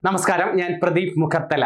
നമസ്കാരം, ഞാൻ പ്രദീപ് മുഖത്തല.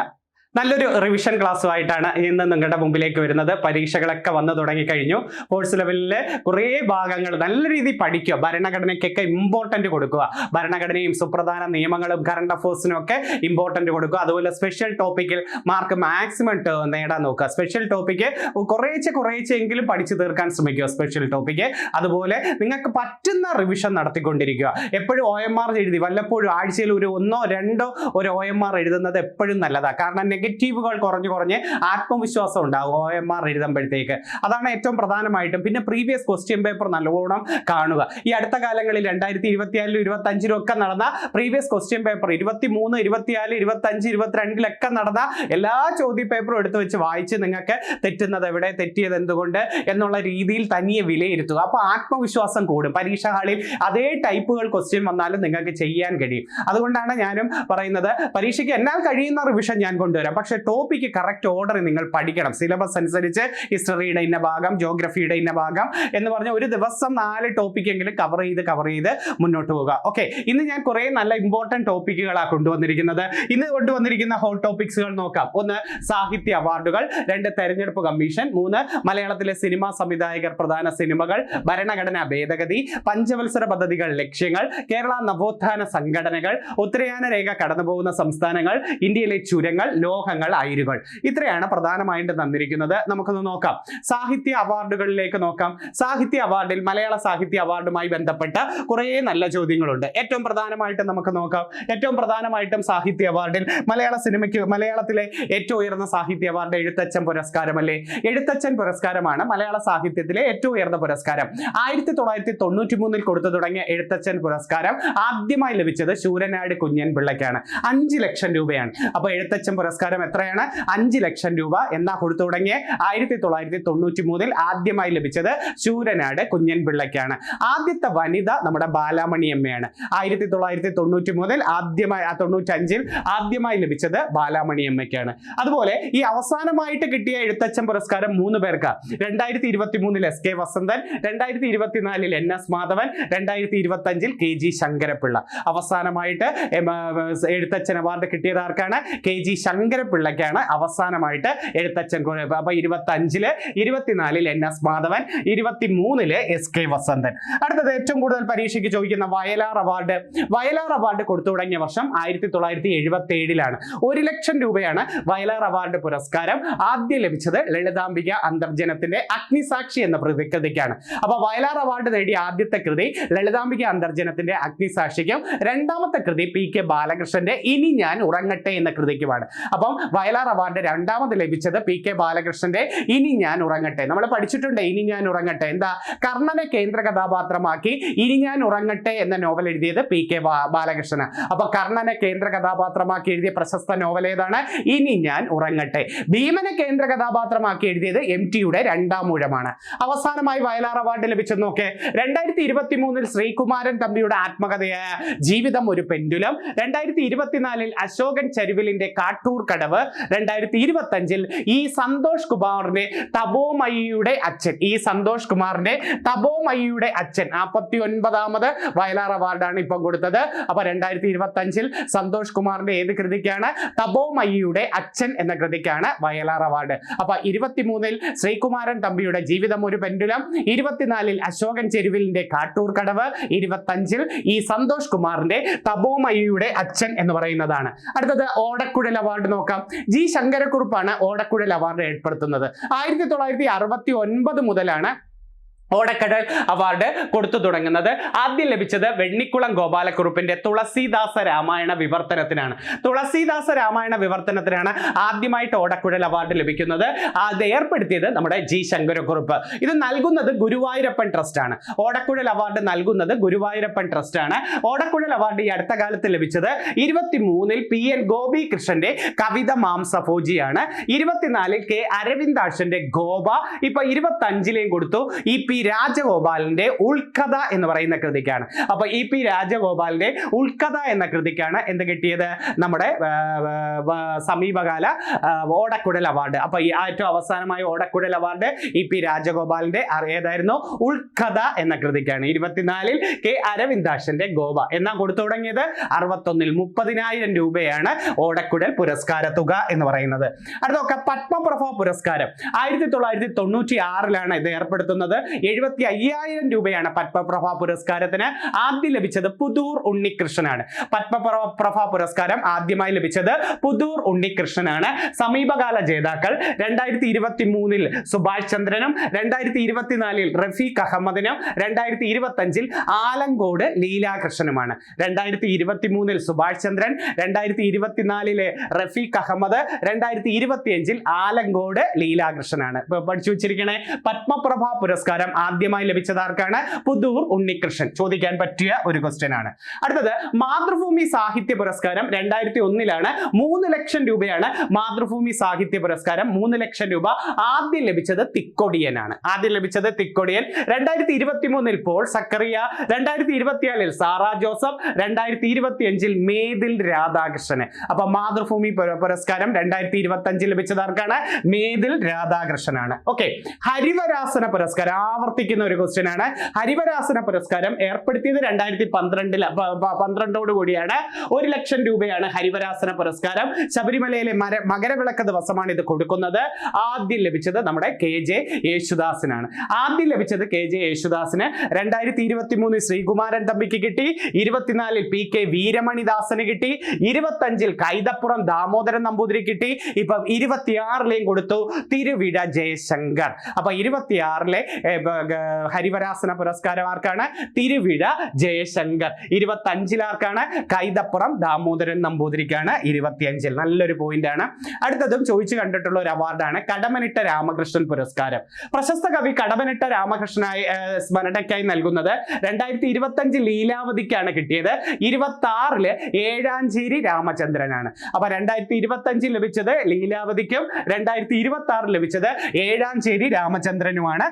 നല്ലൊരു റിവിഷൻ ക്ലാസ്സുമായിട്ടാണ് ഇന്ന് നിങ്ങളുടെ മുമ്പിലേക്ക് വരുന്നത്. പരീക്ഷകളൊക്കെ വന്നു തുടങ്ങിക്കഴിഞ്ഞു. കോഴ്സ് ലെവലിലെ കുറേ ഭാഗങ്ങൾ നല്ല രീതിയിൽ പഠിക്കുക. ഭരണഘടനയ്ക്കൊക്കെ ഇമ്പോർട്ടൻ്റ് കൊടുക്കുക. ഭരണഘടനയും സുപ്രധാന നിയമങ്ങളും കറണ്ട് അഫേഴ്സിനും ഒക്കെ ഇമ്പോർട്ടൻ്റ് കൊടുക്കുക. അതുപോലെ സ്പെഷ്യൽ ടോപ്പിക്കിൽ മാർക്ക് മാക്സിമം നേടാൻ നോക്കുക. സ്പെഷ്യൽ ടോപ്പിക്ക് കുറേശ്ശെ എങ്കിലും പഠിച്ചു തീർക്കാൻ ശ്രമിക്കുക. സ്പെഷ്യൽ ടോപ്പിക്ക് അതുപോലെ നിങ്ങൾക്ക് പറ്റുന്ന റിവിഷൻ നടത്തിക്കൊണ്ടിരിക്കുക. എപ്പോഴും OMR എഴുതി വല്ലപ്പോഴും ആഴ്ചയിൽ ഒരു 1-2 ഒരു OMR എഴുതുന്നത് എപ്പോഴും നല്ലതാണ്. കാരണം നെഗറ്റീവുകൾ കുറഞ്ഞ് ആത്മവിശ്വാസം ഉണ്ടാകും OMR എഴുതുമ്പോഴത്തേക്ക്. അതാണ് ഏറ്റവും പ്രധാനമായിട്ടും. പിന്നെ പ്രീവിയസ് ക്വസ്റ്റ്യൻ പേപ്പർ നല്ലോണം കാണുക. ഈ അടുത്ത കാലങ്ങളിൽ 2024, 2025 ഒക്കെ നടന്ന പ്രീവിയസ് ക്വസ്റ്റ്യൻ പേപ്പർ 23, 24, 25, 22 നടന്ന എല്ലാ ചോദ്യ പേപ്പറും എടുത്തു വെച്ച് വായിച്ച് നിങ്ങൾക്ക് തെറ്റുന്നത് എവിടെ, തെറ്റിയത് എന്തുകൊണ്ട് എന്നുള്ള രീതിയിൽ തനിയെ വിലയിരുത്തുക. അപ്പോൾ ആത്മവിശ്വാസം കൂടും. പരീക്ഷാ ഹാളിൽ അതേ ടൈപ്പുകൾ ക്വസ്റ്റ്യൻ വന്നാലും നിങ്ങൾക്ക് ചെയ്യാൻ കഴിയും. അതുകൊണ്ടാണ് ഞാനും പറയുന്നത്, പരീക്ഷയ്ക്ക് എന്നാൽ കഴിയുന്ന റിവിഷൻ ഞാൻ കൊണ്ടുവരാം. പക്ഷേ ടോപ്പിക്ക് കറക്റ്റ് ഓർഡറിൽ നിങ്ങൾ പഠിക്കണം. സിലബസ് അനുസരിച്ച് ഹിസ്റ്ററിയുടെ ഇന്ന ഭാഗം, ജോഗ്രഫിയുടെ ഇന്ന ഭാഗം എന്ന് പറഞ്ഞ ഒരു ദിവസം 4 ടോപ്പിക്കെങ്കിലും കവർ ചെയ്ത് മുന്നോട്ട് പോകുക. ഓക്കെ, ഇന്ന് ഞാൻ കുറേ നല്ല ഇമ്പോർട്ടൻറ്റ് ടോപ്പിക്കുകളാണ് കൊണ്ടുവന്നിരിക്കുന്നത്. ഇന്ന് കൊണ്ടുവന്നിരിക്കുന്ന ഹോട്ട് ടോപ്പിക്സുകൾ നോക്കാം. 1 സാഹിത്യ അവാർഡുകൾ, 2 തെരഞ്ഞെടുപ്പ് കമ്മീഷൻ, 3 മലയാളത്തിലെ സിനിമാ സംവിധായകർ, പ്രധാന സിനിമകൾ, ഭരണഘടനാ ഭേദഗതി, പഞ്ചവത്സര പദ്ധതികൾ ലക്ഷ്യങ്ങൾ, കേരള നവോത്ഥാന സംഘടനകൾ, ഉത്തരയാന രേഖ കടന്നുപോകുന്ന സംസ്ഥാനങ്ങൾ, ഇന്ത്യയിലെ ചുരങ്ങൾ, ലോഹങ്ങൾ, അയിരുകൾ. ഇത്രയാണ് പ്രധാനമായിട്ട് തന്നിരിക്കുന്നത്. നമുക്കൊന്ന് നോക്കാം. സാഹിത്യ അവാർഡുകളിലേക്ക് നോക്കാം. സാഹിത്യ അവാർഡിൽ മലയാള സാഹിത്യ അവാർഡുമായി ബന്ധപ്പെട്ട കുറേ നല്ല ചോദ്യങ്ങളുണ്ട്. ഏറ്റവും പ്രധാനമായിട്ടും നമുക്ക് നോക്കാം. ഏറ്റവും പ്രധാനമായിട്ടും സാഹിത്യ അവാർഡിൽ മലയാളത്തിലെ ഏറ്റവും ഉയർന്ന സാഹിത്യ അവാർഡ് എഴുത്തച്ഛൻ പുരസ്കാരമല്ലേ? എഴുത്തച്ഛൻ പുരസ്കാരമാണ് മലയാള സാഹിത്യത്തിലെ ഏറ്റവും ഉയർന്ന പുരസ്കാരം. 1993 കൊടുത്തു തുടങ്ങിയ എഴുത്തച്ഛൻ പുരസ്കാരം ആദ്യമായി ലഭിച്ചത് ശൂരനാട് കുഞ്ഞൻ പിള്ളയ്ക്കാണ്. 5 ലക്ഷം രൂപയാണ്. അപ്പോൾ എഴുത്തച്ഛൻ പുരസ്കാരം എത്രയാണ്? 5 ലക്ഷം രൂപ. എന്നാ കൊടുത്തു തുടങ്ങിയ 1993 ആദ്യമായി ലഭിച്ചത് ശൂരനാട് കുഞ്ഞൻ പിള്ളയ്ക്കാണ്. ആദ്യത്തെ വനിത നമ്മുടെ ബാലാമണിയമ്മയാണ്. 1993 95 ആദ്യമായി ലഭിച്ചത് ബാലാമണിയമ്മയ്ക്കാണ്. അതുപോലെ ഈ അവസാനമായിട്ട് കിട്ടിയ എഴുത്തച്ഛൻ പുരസ്കാരം 3 പേർക്ക്. 2023 SK Vasanthan, 2024 NS Madhavan, 2025 KG Sankara Pillai. അവസാനമായിട്ട് എഴുത്തച്ഛൻ അവാർഡ് കിട്ടിയത് ആർക്കാണ്? KG ശങ്കരപ്പിള്ളയ്ക്കാണ് അവസാനമായിട്ട് എഴുത്തച്ഛൻ. അപ്പൊ 25, 24 NS മാധവൻ, 23 SK വസന്തൻ. അടുത്തത് ഏറ്റവും കൂടുതൽ പരീക്ഷയ്ക്ക് ചോദിക്കുന്ന വയലാർ അവാർഡ്. വയലാർ അവാർഡ് കൊടുത്തു തുടങ്ങിയ വർഷം 1977 1 ലക്ഷം രൂപയാണ് വയലാർ അവാർഡ് പുരസ്കാരം. ആദ്യം ലഭിച്ചത് ലളിതാംബിക അന്തർജനത്തിന്റെ അഗ്നിസാക്ഷി എന്ന കൃതിക്കാണ്. അപ്പൊ വയലാർ അവാർഡ് നേടിയ ആദ്യത്തെ കൃതി ലളിതാംബിക അന്തർജനത്തിന്റെ അഗ്നിസാക്ഷിക്കും, രണ്ടാമത്തെ കൃതി PK ബാലകൃഷ്ണന്റെ ഇനി ഞാൻ ഉറങ്ങട്ടെ എന്ന കൃതിക്കുമാണ്. അപ്പം വയലാർ അവാർഡ് രണ്ടാമത് ലഭിച്ചത് PK ബാലകൃഷ്ണന്റെ ഇനി ഞാൻ ഉറങ്ങട്ടെ. നമ്മൾ പഠിച്ചിട്ടുണ്ട് ഇനി ഞാൻ ഉറങ്ങട്ടെ. എന്താ? കർണനെ കേന്ദ്ര കഥാപാത്രമാക്കി ഇനി ഞാൻ ഉറങ്ങട്ടെ എന്ന നോവൽ എഴുതിയത് PK ബാലകൃഷ്ണന്. അപ്പൊ കർണനെ കേന്ദ്ര കഥാപാത്രമാക്കി എഴുതിയ പ്രശസ്ത നോവൽ ഏതാണ്? ഇനി ഞാൻ ഉറങ്ങട്ടെ. ഭീമനെ കേന്ദ്ര കഥാപാത്രമാക്കി എഴുതിയത് MTയുടെ രണ്ടാം ഊഴമാണ്. അവസാനമായി വയലാർ അവാർഡ് ലഭിച്ചത് നോക്കേ. 2023 ശ്രീകുമാരൻ തമ്പിയുടെ ആത്മകഥയായ ജീവിതം ഒരു പെൻഡുലം, 2024 അശോകൻ ചരുവിലിന്റെ കാട്ടൂർ കടവ്, 2025 ഈ സന്തോഷ് കുമാറിന്റെ തപോമയിയുടെ അച്ഛൻ. ഈ സന്തോഷ് കുമാറിന്റെ തപോമയിയുടെ അച്ഛൻ 49ാമത് വയലാർ അവാർഡാണ് ഇപ്പം കൊടുത്തത്. അപ്പൊ 2025 സന്തോഷ് കുമാറിന്റെ ഏത് കൃതിക്കാണ്? തപോമയിയുടെ അച്ഛൻ എന്ന കൃതിക്കാണ് വയലാർ അവാർഡ്. അപ്പൊ 23 ശ്രീകുമാരൻ തമ്പിയുടെ ജീവിതം ഒരു പെൻഡുലം, 24 അശോകൻ ചെരുവിലിന്റെ കാട്ടൂർ കടവ്, 25 ഈ സന്തോഷ് കുമാറിന്റെ തപോമയിയുടെ അച്ഛൻ എന്ന് പറയുന്നതാണ്. അടുത്തത് ഓടക്കുഴൽ അവാർഡ് നോക്കാം. G ശങ്കരക്കുറുപ്പാണ് ഓടക്കുഴൽ അവാർഡ് ഏർപ്പെടുത്തുന്നത്. 1969 മുതലാണ് ഓടക്കുഴൽ അവാർഡ് കൊടുത്തു തുടങ്ങുന്നത്. ആദ്യം ലഭിച്ചത് വെണ്ണിക്കുളം ഗോപാലക്കുറുപ്പിന്റെ തുളസീദാസ രാമായണ വിവർത്തനത്തിനാണ്. തുളസീദാസ രാമായണ വിവർത്തനത്തിനാണ് ആദ്യമായിട്ട് ഓടക്കുഴൽ അവാർഡ് ലഭിക്കുന്നത്. അത് ഏർപ്പെടുത്തിയത് നമ്മുടെ G ശങ്കരക്കുറുപ്പ്. ഇത് നൽകുന്നത് ഗുരുവായൂരപ്പൻ ട്രസ്റ്റ് ആണ്. ഓടക്കുഴൽ അവാർഡ് നൽകുന്നത് ഗുരുവായൂരപ്പൻ ട്രസ്റ്റ് ആണ്. ഓടക്കുഴൽ അവാർഡ് ഈ അടുത്ത കാലത്ത് ലഭിച്ചത് 23 PN ഗോപികൃഷ്ണന്റെ കവിത മാംസഭോജിയാണ്. 24 K അരവിന്ദാക്ഷന്റെ ഗോപ. ഇപ്പൊ 25 കൊടുത്തു. EP രാജഗോപാലിന്റെ ഉൾക്കഥ എന്ന് പറയുന്ന കൃതിക്കാണ്. അപ്പൊ ഇ പി രാജഗോപാലിന്റെ ഉൾക്കഥ എന്ന കൃതിക്കാണ് എന്ത് കിട്ടിയത്? നമ്മുടെ സമീപകാല ഓടക്കുഴൽ അവാർഡ്. അപ്പൊ ഈ ഏറ്റവും അവസാനമായ ഓടക്കുഴൽ അവാർഡ് ഇ പി രാജഗോപാലിന്റെ ഏതായിരുന്നു? ഉൾക്കഥ എന്ന കൃതിക്കാണ്. 24 കെ അരവിന്ദാക്ഷന്റെ ഗോവ എന്നാ കൊടുത്തു തുടങ്ങിയത്. 61 30,000 രൂപയാണ് ഓടക്കുഴൽ പുരസ്കാര തുക എന്ന് പറയുന്നത്. അടുത്ത പത്മപ്രഭ പുരസ്കാരം 1996 ഇത് ഏർപ്പെടുത്തുന്നത്. 75,000 രൂപയാണ് പത്മപ്രഭ പുരസ്കാരത്തിന് ആദ്യം ലഭിച്ചത്. പുതൂർ ഉണ്ണികൃഷ്ണനാണ്. പത്മപ്രഭ പുരസ്കാരം ആദ്യമായി ലഭിച്ചത് പുതൂർ ഉണ്ണികൃഷ്ണനാണ്. സമീപകാല ജേതാക്കൾ 2023 സുഭാഷ് ചന്ദ്രനും 2024 റഫീഖ് അഹമ്മദിനും 2025 ആലങ്കോട് ലീലാകൃഷ്ണനുമാണ്. 2023 സുഭാഷ് ചന്ദ്രൻ, 2024 റഫീഖ് അഹമ്മദ്, 2025 ആലങ്കോട് ലീലാകൃഷ്ണനാണ്. പഠിച്ചു വെച്ചിരിക്കണേ. പത്മപ്രഭ പുരസ്കാരം ആദ്യമായി ലഭിച്ചതാർക്കാണ്? പുതൂർ ഉണ്ണികൃഷ്ണൻ. ചോദിക്കാൻ പറ്റിയ ഒരു ക്വസ്റ്റ്യൻ ആണ്. അടുത്തത് മാതൃഭൂമി സാഹിത്യ പുരസ്കാരം 2001 3 ലക്ഷം രൂപയാണ് മാതൃഭൂമി സാഹിത്യ പുരസ്കാരം. 3 ലക്ഷം രൂപ ആദ്യം ലഭിച്ചത് തിക്കൊടിയനാണ്. 2023 പോൾ സക്കറിയ, 2024 സാറാ ജോസഫ്, 2025 മേതിൽ രാധാകൃഷ്ണന്. അപ്പൊ മാതൃഭൂമി പുരസ്കാരം 2025 ലഭിച്ചതാർക്കാണ്? മേതിൽ രാധാകൃഷ്ണനാണ്. ഓക്കെ. ഹരിവരാസന പുരസ്കാരം ആവർത്തിക്കുന്ന ഒരു ക്വസ്റ്റ്യൻ ആണ്. ഹരിവരാസന പുരസ്കാരം ഏർപ്പെടുത്തിയത് 2012 കൂടിയാണ്. 1 ലക്ഷം രൂപയാണ് ഹരിവരാസന പുരസ്കാരം. ശബരിമലയിലെ മകരവിളക്ക് ദിവസമാണ് ഇത് കൊടുക്കുന്നത്. ആദ്യം ലഭിച്ചത് നമ്മുടെ KJ യേശുദാസിനാണ്. 2023 ശ്രീകുമാരൻ തമ്പിക്ക് കിട്ടി. 24 PK വീരമണിദാസന് കിട്ടി. 25 കൈതപ്പുറം ദാമോദരൻ നമ്പൂതിരി കിട്ടി. ഇപ്പം 26 കൊടുത്തു തിരുവിഴ ജയശങ്കർ. അപ്പൊ 26 ഹരിവരാസന പുരസ്കാരം ആർക്കാണ്? തിരുവിഴ ജയശങ്കർ. 25 കൈതപ്പുറം ദാമോദരൻ നമ്പൂതിരിക്കാണ്. 25 നല്ലൊരു പോയിന്റ് ആണ്. അടുത്തതും ചോദിച്ചു കണ്ടിട്ടുള്ള ഒരു അവാർഡാണ് കടമനിട്ട രാമകൃഷ്ണൻ പുരസ്കാരം. പ്രശസ്ത കവി കടമനിട്ട രാമകൃഷ്ണനായി സ്മരണയ്ക്കായി നൽകുന്നത് 2025 ലീലാവതിക്കാണ് കിട്ടിയത്. 26 ഏഴാഞ്ചേരി രാമചന്ദ്രനാണ്. അപ്പൊ 2025 ലഭിച്ചത് ലീലാവതിക്കും 2026 ലഭിച്ചത് ഏഴാഞ്ചേരി രാമചന്ദ്രനുമാണ്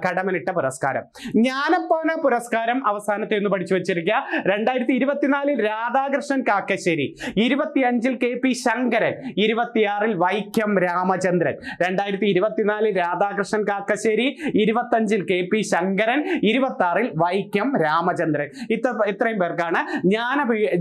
കടമനിട്ട പുരസ്കാരം. ജ്ഞാനപ്പാന പുരസ്കാരം അവസാനത്തെ ഒന്ന് പഠിച്ചു വെച്ചിരിക്കുക. 2024 രാധാകൃഷ്ണൻ കാക്കശ്ശേരി, 25 KP ശങ്കരൻ, 26 വൈക്കം രാമചന്ദ്രൻ. 2024 രാധാകൃഷ്ണൻ കാക്കശ്ശേരി, 25 KP ശങ്കരൻ, 26 വൈക്കം രാമചന്ദ്രൻ. ഇത്രയും പേർക്കാണ്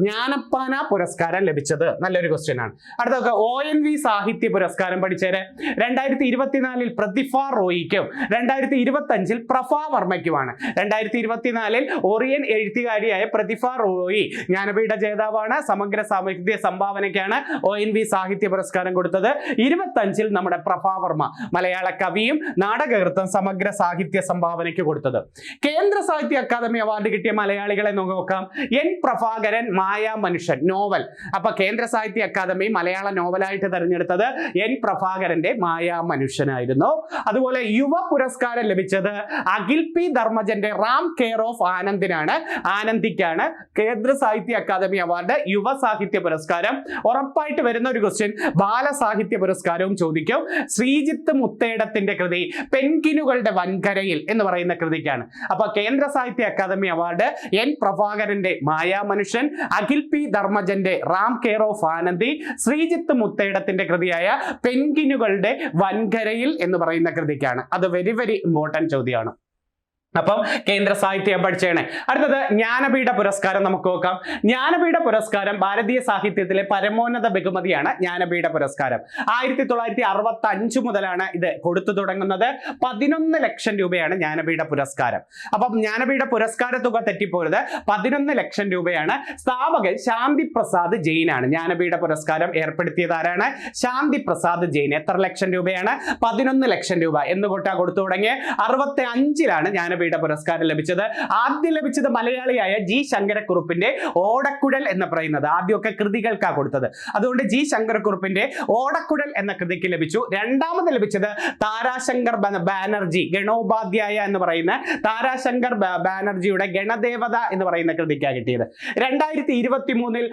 ജ്ഞാനപ്പാന പുരസ്കാരം ലഭിച്ചത്. നല്ലൊരു ക്വസ്റ്റ്യൻ ആണ്. അടുത്ത ONV സാഹിത്യ പുരസ്കാരം പഠിച്ചേരെ. 2024 പ്രതിഭ റോയിക്കും 2025 പ്രഭ വർമ്മയ്ക്കുമാണ്. 2024 ഒറിയൻ എഴുത്തുകാരിയായ പ്രതിഭ റോയി ജ്ഞാനപീഠ ജേതാവാണ്. സമഗ്ര സാഹിത്യ സംഭാവനയ്ക്കാണ് ONV സാഹിത്യ പുരസ്കാരം കൊടുത്തത്. 25 നമ്മുടെ പ്രഭ വർമ്മ മലയാള കവിയും നാടകകൃത്തും സമഗ്ര സാഹിത്യ സംഭാവനയ്ക്ക് കൊടുത്തത്. കേന്ദ്ര സാഹിത്യ അക്കാദമി അവാർഡ് കിട്ടിയ മലയാളികളെ നോക്കാം. N പ്രഭാകരൻ മായാ മനുഷ്യൻ നോവൽ. അപ്പൊ കേന്ദ്ര സാഹിത്യ അക്കാദമി മലയാള നോവലായിട്ട് തെരഞ്ഞെടുത്തത് N പ്രഭാകരന്റെ മായാ മനുഷ്യനായിരുന്നു. അതുപോലെ യുവ പുരസ്കാരം ലഭിച്ചത് അഖിൽ P ധർമ്മജന്റെ റാം കെയർ ഓഫ് ആനന്ദിനാണ്. ആനന്ദിക്കാണ് കേന്ദ്ര സാഹിത്യ അക്കാദമി അവാർഡ്. യുവ സാഹിത്യ പുരസ്കാരം ഉറപ്പായിട്ട് വരുന്ന ഒരു ക്വസ്റ്റ്യൻ. ബാലസാഹിത്യ പുരസ്കാരവും ചോദിക്കും. ശ്രീജിത്ത് മുത്തേടത്തിന്റെ കൃതി പെൻകിനുകളുടെ വൻകരയിൽ എന്ന് പറയുന്ന കൃതിക്കാണ്. അപ്പൊ കേന്ദ്ര സാഹിത്യ അക്കാദമി അവാർഡ് N പ്രഭാകരന്റെ മായാ മനുഷ്യൻ, അഖിൽ P ധർമ്മജന്റെ റാം കെയർ ഓഫ് ആനന്ദി, ശ്രീജിത്ത് മുത്തേടത്തിന്റെ കൃതിയായ പെൻകിനുകളുടെ വൻകരയിൽ എന്ന് പറയുന്ന കൃതിക്കാണ്. അത് വെരി ഇമ്പോർട്ടന്റ് ചോദ്യമാണ്. അപ്പം കേന്ദ്ര സാഹിത്യം പഠിച്ചേണേ. അടുത്തത് ജ്ഞാനപീഠ പുരസ്കാരം നമുക്ക് നോക്കാം. ജ്ഞാനപീഠ പുരസ്കാരം ഭാരതീയ സാഹിത്യത്തിലെ പരമോന്നത ബഹുമതിയാണ് ജ്ഞാനപീഠ പുരസ്കാരം. 1965 മുതലാണ് ഇത് കൊടുത്തു തുടങ്ങുന്നത്. 11 ലക്ഷം രൂപയാണ് ജ്ഞാനപീഠ പുരസ്കാരം. അപ്പം ജ്ഞാനപീഠ പുരസ്കാര തുക തെറ്റിപ്പോരുത്. 11 ലക്ഷം രൂപയാണ്. സ്ഥാപകൻ ശാന്തി പ്രസാദ് ജെയിനാണ്. ജ്ഞാനപീഠ പുരസ്കാരം ഏർപ്പെടുത്തിയത് ആരാണ്? ശാന്തി പ്രസാദ് ജെയിൻ. എത്ര ലക്ഷം രൂപയാണ്? 11 ലക്ഷം രൂപ എന്നുകൊണ്ടാ കൊടുത്തു തുടങ്ങിയ. 65 ജ്ഞാനപീഠ പുരസ്കാരം ലഭിച്ചത്. ആദ്യം ലഭിച്ചത് മലയാളിയായ G ശങ്കരക്കുറുപ്പിന്റെ ഓടക്കുഴൽ എന്ന് പറയുന്നത്. ആദ്യമൊക്കെ കൃതികൾക്കാണ് കൊടുത്തത്. അതുകൊണ്ട് G ശങ്കരക്കുറുപ്പിന്റെ ഓടക്കുഴൽ എന്ന കൃതിക്ക് ലഭിച്ചു. രണ്ടാമത് ലഭിച്ചത് താരാശങ്കർ ബാനർജി ഗണോപാധ്യായ എന്ന് പറയുന്ന താരാശങ്കർ ബാനർജിയുടെ ഗണദേവത എന്ന് പറയുന്ന കൃതിക്കാണ് കിട്ടിയത്. 2023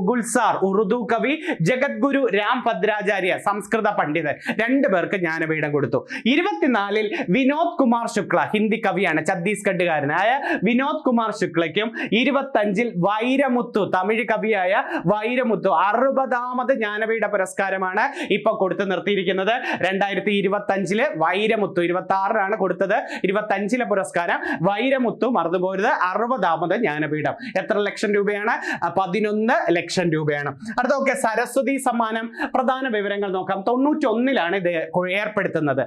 ഗുൽസാർ ഉറുദു കവി, ജഗദ്ഗുരു രാം ഭദ്രാചാര്യ സംസ്കൃത പണ്ഡിതൻ, 2 പേർക്ക് ജ്ഞാനപീഠം കൊടുത്തു. 24 വിനോദ് കുമാർ ശുക്ല ഹിന്ദി കവിയാണ്, ഛത്തീസ്ഗഡുകാരനായ വിനോദ് കുമാർ ശുക്ലയ്ക്കും 25-ൽ വൈരമുത്തു, തമിഴ് കവിയായ വൈരമുത്തു 60ാമത് ജ്ഞാനപീഠ പുരസ്കാരമാണ് ഇപ്പൊ കൊടുത്തു നിർത്തിയിരിക്കുന്നത്. 2025-ല് വൈരമുത്തു, 26-ലാണ് കൊടുത്തത്, 25-ലെ പുരസ്കാരം വൈരമുത്തു മറന്നുപോരുത്. 60ാമത് ജ്ഞാനപീഠം. എത്ര ലക്ഷം രൂപയാണ്? 11 ലക്ഷം രൂപയാണ്. അടുത്ത നോക്കിയ സരസ്വതി സമ്മാനം പ്രധാന വിവരങ്ങൾ നോക്കാം. 91-ലാണ് ഇത് ഏർപ്പെടുത്തുന്നത്.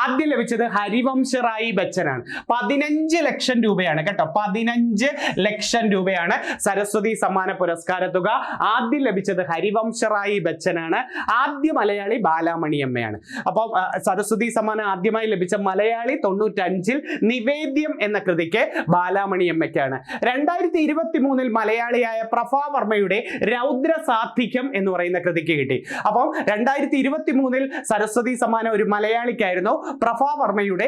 ആദ്യം ലഭിച്ചത് ഹരിവംശ റായി ബച്ചനാണ്. 15 ലക്ഷം രൂപയാണ് കേട്ടോ. 15 ലക്ഷം രൂപയാണ് സരസ്വതി സമ്മാന പുരസ്കാര തുക. ആദ്യം ലഭിച്ചത് ഹരിവംശ റായി ബച്ചനാണ്. ആദ്യ മലയാളി ബാലാമണിയമ്മയാണ്. അപ്പം സരസ്വതി സമ്മാനം ആദ്യമായി ലഭിച്ച മലയാളി 95-ൽ നിവേദ്യം എന്ന കൃതിക്ക് ബാലാമണിയമ്മയ്ക്കാണ്. 2023-ൽ മലയാളിയായ പ്രഭാവർമ്മയുടെ രൗദ്രസാധിക്യം എന്ന് പറയുന്ന കൃതിക്ക് കിട്ടി. അപ്പം 2023-ൽ സരസ്വതി സമ്മാനം ഒരു മലയാളിക്കായിരുന്നു, പ്രഭാവർമ്മയുടെ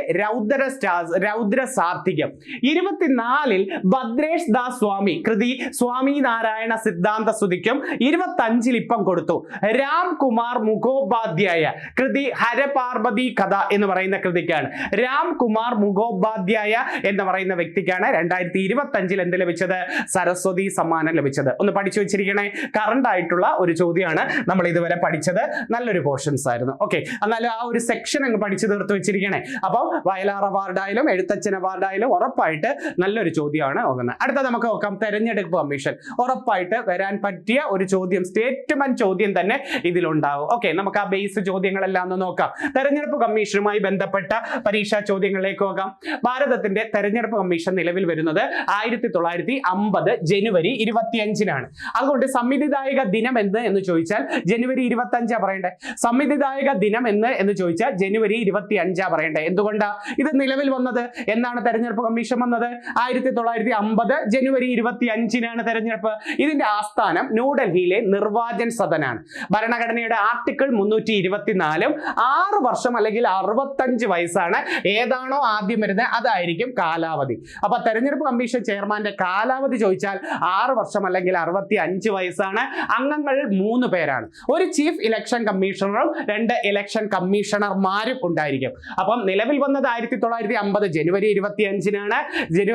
രൗദ്രസാധിക്യം. 24-ൽ ഭദ്രേഷ് ദാസ് സ്വാമി കൃതി സ്വാമി നാരായണ സിദ്ധാന്ത സ്തുതിക്കും 25-ൽ ഇപ്പം കൊടുത്തു. രാംകുമാർ മുഖോപാധ്യായ കൃതി ഹരപാർവതി കഥ എന്ന് പറയുന്ന കൃതിക്കാണ്. രാംകുമാർ മുഖോപാധ്യായ എന്ന് പറയുന്ന വ്യക്തിക്കാണ് 2025-ൽ എന്ത് ലഭിച്ചത്? സരസ്വതി സമ്മാനം ലഭിച്ചത്. ഒന്ന് പഠിച്ചു വെച്ചിരിക്കണേ. കറണ്ട് ആയിട്ടുള്ള ഒരു ചോദ്യമാണ് നമ്മൾ ഇതുവരെ പഠിച്ചത്. നല്ലൊരു പോർഷൻസ് ആയിരുന്നു. ഓക്കെ, എന്നാലും ആ ഒരു സെക്ഷൻ അങ്ങ് പഠിച്ചു തീർത്ത് വെച്ചിരിക്കണേ. അപ്പം വയലാർ അവാർഡായാലും എഴുത്തച്ഛൻ അവാർഡായാലും ഉറപ്പായിട്ട് നല്ലൊരു ചോദ്യമാണ് നോക്കുന്നത്. അടുത്ത നമുക്ക് നോക്കാം തെരഞ്ഞെടുപ്പ് കമ്മീഷൻ. ഉറപ്പായിട്ട് വരാൻ പറ്റിയ ഒരു ചോദ്യം, സ്റ്റേറ്റ്മെന്റ് ചോദ്യം തന്നെ ഇതിലുണ്ടാവും. ഓക്കെ, നമുക്ക് ആ ബേസ് ചോദ്യങ്ങളെല്ലാം ഒന്ന് നോക്കാം. തെരഞ്ഞെടുപ്പ് കമ്മീഷനുമായി ബന്ധപ്പെട്ട പരീക്ഷാ ചോദ്യങ്ങളിലേക്ക് നോക്കാം. ഭാരതത്തിന്റെ തെരഞ്ഞെടുപ്പ് കമ്മീഷൻ നിലവിൽ വരുന്നത് 1950 ജനുവരി 25-നാണ്. അതുകൊണ്ട് സമ്മതിദായക ദിനം എന്ന് ചോദിച്ചാൽ ജനുവരി 25 പറയണ്ടേ. സമ്മതിദായക ദിനം എന്ന് ചോദിച്ചാൽ ജനുവരി 25 പറയണ്ടേ. എന്തുകൊണ്ടാ ഇത് നിലവിൽ വന്നത്? എന്നാണ് തെരഞ്ഞെടുപ്പ് കമ്മീഷൻ വന്നത്? 1950 ജനുവരി 25-നാണ് തെരഞ്ഞെടുപ്പ്. ഇതിന്റെ ആസ്ഥാനം ന്യൂഡൽഹിയിലെ നിർവാചൻ സദനാണ്. ഭരണഘടനയുടെ ആർട്ടിക്കിൾ 324-ഉം 6 വർഷം അല്ലെങ്കിൽ 65 വയസ്സാണ് ഏതാണോ ആദ്യം വരുന്നത് അതായിരിക്കും കാലാവധി. അപ്പൊ തെരഞ്ഞെടുപ്പ് കമ്മീഷൻ ചെയർമാന്റെ കാലാവധി ചോദിച്ചാൽ 6 വർഷം അല്ലെങ്കിൽ 65 വയസ്സാണ്. അംഗങ്ങൾ 3 പേരാണ്. ഒരു ചീഫ് ഇലക്ഷൻ കമ്മീഷണറും 2 ഇലക്ഷൻ കമ്മീഷണർമാരും ഉണ്ടായിരിക്കും. അപ്പം നിലവിൽ വന്നത് 1950 ജനുവരി 25-നാണ്.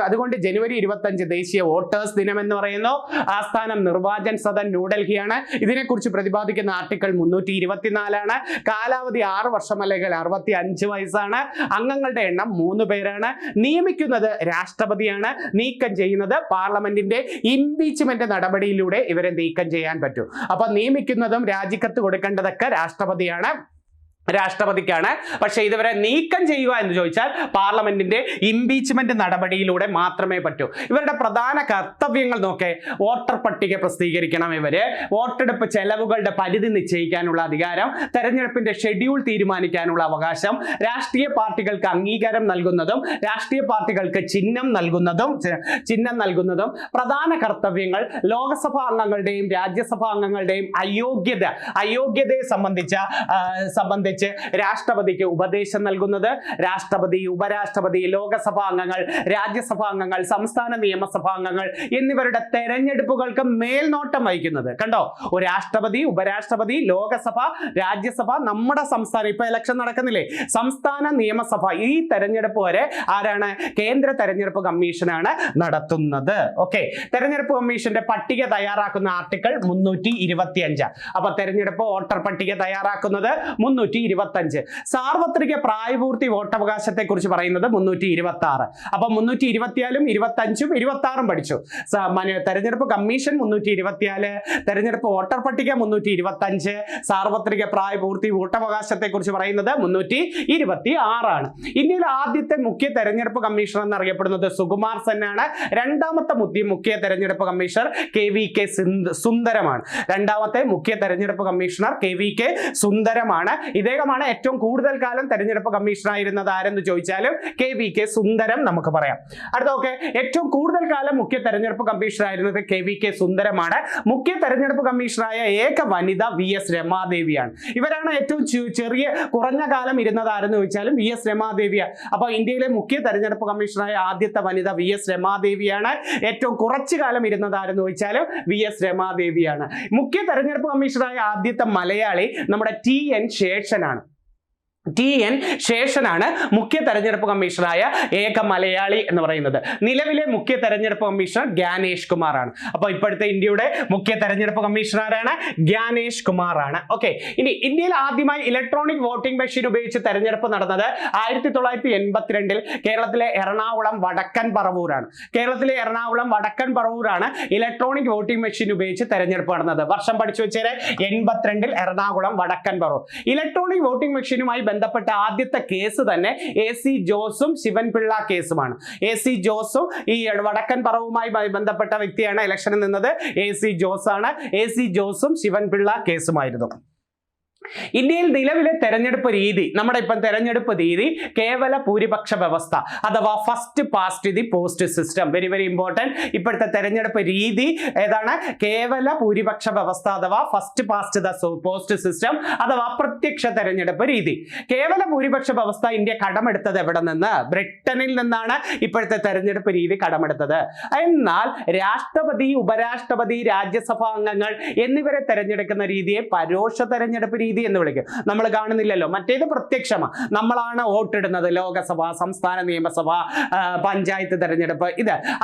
അതുകൊണ്ട് ജനുവരി 25 ദേശീയ വോട്ടേഴ്സ് ദിനം എന്ന് പറയുന്നു. ആസ്ഥാനം നിർവാചൻ സദൻ ന്യൂഡൽഹിയാണ്. ഇതിനെക്കുറിച്ച് പ്രതിപാദിക്കുന്ന ആർട്ടിക്കിൾ 324-ആണ്. കാലാവധി 6 വർഷം അല്ലെങ്കിൽ 65 വയസ്സാണ്. അംഗങ്ങളുടെ എണ്ണം 3 പേരാണ്. നിയമിക്കുന്നത് രാഷ്ട്രപതിയാണ്. നീക്കം ചെയ്യുന്നത് പാർലമെന്റിന്റെ ഇംപീച്ച്മെന്റ് നടപടിയിലൂടെ ഇവരെ നീക്കം ചെയ്യാൻ പറ്റും. അപ്പൊ നിയമിക്കുന്നതും രാജിക്കത്ത് കൊടുക്കേണ്ടതൊക്കെ രാഷ്ട്രപതിക്കാണ്. പക്ഷെ ഇതുവരെ നീക്കം ചെയ്യുക എന്ന് ചോദിച്ചാൽ പാർലമെന്റിന്റെ ഇംപീച്ച്മെന്റ് നടപടിയിലൂടെ മാത്രമേ പറ്റൂ. ഇവരുടെ പ്രധാന കർത്തവ്യങ്ങൾ നോക്കേ. വോട്ടർ പട്ടിക പ്രസിദ്ധീകരിക്കണം. ഇവര് വോട്ടെടുപ്പ് ചെലവുകളുടെ പരിധി നിശ്ചയിക്കാനുള്ള അധികാരം, തെരഞ്ഞെടുപ്പിന്റെ ഷെഡ്യൂൾ തീരുമാനിക്കാനുള്ള അവകാശം, രാഷ്ട്രീയ പാർട്ടികൾക്ക് അംഗീകാരം നൽകുന്നതും രാഷ്ട്രീയ പാർട്ടികൾക്ക് ചിഹ്നം നൽകുന്നതും പ്രധാന കർത്തവ്യങ്ങൾ. ലോകസഭാ അംഗങ്ങളുടെയും രാജ്യസഭാ അംഗങ്ങളുടെയും അയോഗ്യതയെ സംബന്ധിച്ച് രാഷ്ട്രപതിക്ക് ഉപദേശം നൽകുന്നത്. രാഷ്ട്രപതി, ഉപരാഷ്ട്രപതി, ലോകസഭാ അംഗങ്ങൾ, രാജ്യസഭാ അംഗങ്ങൾ, സംസ്ഥാന നിയമസഭാ അംഗങ്ങൾ എന്നിവരുടെ തെരഞ്ഞെടുപ്പുകൾക്ക് മേൽനോട്ടം വഹിക്കുന്നത്. കണ്ടോ, ഒരു രാഷ്ട്രപതി, ഉപരാഷ്ട്രപതി, ലോകസഭ, രാജ്യസഭ, നമ്മുടെ സംസ്ഥാനം ഇപ്പൊ ഇലക്ഷൻ നടക്കുന്നില്ലേ, സംസ്ഥാന നിയമസഭ, ഈ തെരഞ്ഞെടുപ്പ് വരെ ആരാണ്? കേന്ദ്ര തെരഞ്ഞെടുപ്പ് കമ്മീഷനാണ് നടത്തുന്നത്. ഓക്കെ, തെരഞ്ഞെടുപ്പ് കമ്മീഷന്റെ പട്ടിക തയ്യാറാക്കുന്ന ആർട്ടിക്കിൾ 325. അപ്പൊ തെരഞ്ഞെടുപ്പ് വോട്ടർ പട്ടിക തയ്യാറാക്കുന്നത് 325. സാർവത്രിക പ്രായപൂർത്തി വോട്ടവകാശത്തെ കുറിച്ച് പറയുന്നത് 326. അപ്പൊ 324-ഉം 25-ഉം 26-ഉം പഠിച്ചു. തെരഞ്ഞെടുപ്പ് കമ്മീഷൻ 324, തെരഞ്ഞെടുപ്പ് വോട്ടർ പട്ടിക 325, സാർവത്രിക പ്രായപൂർത്തി വോട്ടവകാശത്തെ കുറിച്ച് പറയുന്നത് 326 ഇന്ത്യയിലെ ആദ്യത്തെ മുഖ്യ തെരഞ്ഞെടുപ്പ് കമ്മീഷണർ എന്നറിയപ്പെടുന്നത് സുകുമാർ സെൻ ആണ്. രണ്ടാമത്തെ മുഖ്യ തെരഞ്ഞെടുപ്പ് കമ്മീഷണർ KVK സുന്ദരമാണ്. രണ്ടാമത്തെ മുഖ്യ തെരഞ്ഞെടുപ്പ് കമ്മീഷണർ KVK സുന്ദരമാണ്. ഇദ്ദേഹമാണ് ഏറ്റവും കൂടുതൽ കാലം തെരഞ്ഞെടുപ്പ് കമ്മീഷണറായിരുന്നത്. ആരെന്ന് ചോദിച്ചാലും KVK സുന്ദരം നമുക്ക് പറയാം. അടുത്ത ഏറ്റവും കൂടുതൽ കാലം മുഖ്യ തെരഞ്ഞെടുപ്പ് കമ്മീഷണറായിരുന്നത് KVK സുന്ദരമാണ്. മുഖ്യ തെരഞ്ഞെടുപ്പ് കമ്മീഷണറായ ഏക വനിത VS രമാദേവിയാണ്. ഇവരാണ് ഏറ്റവും കുറഞ്ഞ കാലം ഇരുന്നത്. ആരെന്ന് ചോദിച്ചാലും VS രമാദേവിയാണ്. അപ്പൊ ഇന്ത്യയിലെ മുഖ്യ തെരഞ്ഞെടുപ്പ് കമ്മീഷണറായ ആദ്യത്തെ വനിത VS രമാദേവിയാണ്. ഏറ്റവും കുറച്ചു കാലം ഇരുന്നത് ആരെന്ന് ചോദിച്ചാലും VS രമാദേവിയാണ്. മുഖ്യ തെരഞ്ഞെടുപ്പ് കമ്മീഷണറായ ആദ്യത്തെ മലയാളി നമ്മുടെ TN ശേഷനാണ്. TN ശേഷനാണ് മുഖ്യ തെരഞ്ഞെടുപ്പ് കമ്മീഷണറായ ഏക മലയാളി എന്ന് പറയുന്നത്. നിലവിലെ മുഖ്യ തെരഞ്ഞെടുപ്പ് കമ്മീഷണർ ഗ്യാനേഷ് കുമാർ ആണ്. അപ്പോൾ ഇപ്പോഴത്തെ ഇന്ത്യയുടെ മുഖ്യ തെരഞ്ഞെടുപ്പ് കമ്മീഷണറാണ് ഗ്യാനേഷ് കുമാർ ആണ്. ഓക്കെ, ഇനി ഇന്ത്യയിൽ ആദ്യമായി ഇലക്ട്രോണിക് വോട്ടിംഗ് മെഷീൻ ഉപയോഗിച്ച് തെരഞ്ഞെടുപ്പ് നടന്നത് 1982 കേരളത്തിലെ എറണാകുളം വടക്കൻ പറവൂരാണ്. കേരളത്തിലെ എറണാകുളം വടക്കൻ പറവൂരാണ് ഇലക്ട്രോണിക് വോട്ടിംഗ് മെഷീൻ ഉപയോഗിച്ച് തെരഞ്ഞെടുപ്പ് നടന്നത്. വർഷം പഠിച്ചു വെച്ചേരെ, 82 എറണാകുളം വടക്കൻ പറവൂർ. ഇലക്ട്രോണിക് വോട്ടിംഗ് മെഷീനുമായി ബന്ധപ്പെട്ട ആദ്യത്തെ കേസ് തന്നെ AC ജോസും ശിവൻപിള്ള കേസുമാണ്. AC ജോസും ഈ വടക്കൻ പറവുമായി ബന്ധപ്പെട്ട വ്യക്തിയാണ് ഇലക്ഷനിൽ നിന്നത്. AC ജോസ് ആണ്. AC ജോസും ശിവൻപിള്ള കേസുമായിരുന്നു. ഇന്ത്യയിൽ നിലവിലെ തെരഞ്ഞെടുപ്പ് രീതി, നമ്മുടെ ഇപ്പം തെരഞ്ഞെടുപ്പ് രീതി കേവല ഭൂരിപക്ഷ വ്യവസ്ഥ അഥവാ first past the post system. Very very important. ഇപ്പോഴത്തെ തെരഞ്ഞെടുപ്പ് രീതി ഏതാണ്? കേവല ഭൂരിപക്ഷ വ്യവസ്ഥ അഥവാ first past the post system അഥവാ പ്രത്യക്ഷ തെരഞ്ഞെടുപ്പ് രീതി. കേവല ഭൂരിപക്ഷ വ്യവസ്ഥ ഇന്ത്യ കടമെടുത്തത് എവിടെ നിന്ന്? ബ്രിട്ടനിൽ നിന്നാണ് ഇപ്പോഴത്തെ തെരഞ്ഞെടുപ്പ് രീതി കടമെടുത്തത്. എന്നാൽ രാഷ്ട്രപതി, ഉപരാഷ്ട്രപതി, രാജ്യസഭാ അംഗങ്ങൾ എന്നിവരെ തെരഞ്ഞെടുക്കുന്ന രീതിയെ പരോക്ഷ തെരഞ്ഞെടുപ്പ് രീതി എന്ന് വിളിക്കും. നമ്മൾ കാണുന്നില്ലല്ലോ, മറ്റേത് പ്രത്യക്ഷമാണ്. നമ്മളാണ് വോട്ടിടുന്നത്. ലോകസഭ, സംസ്ഥാന നിയമസഭ, പഞ്ചായത്ത് തെരഞ്ഞെടുപ്പ്,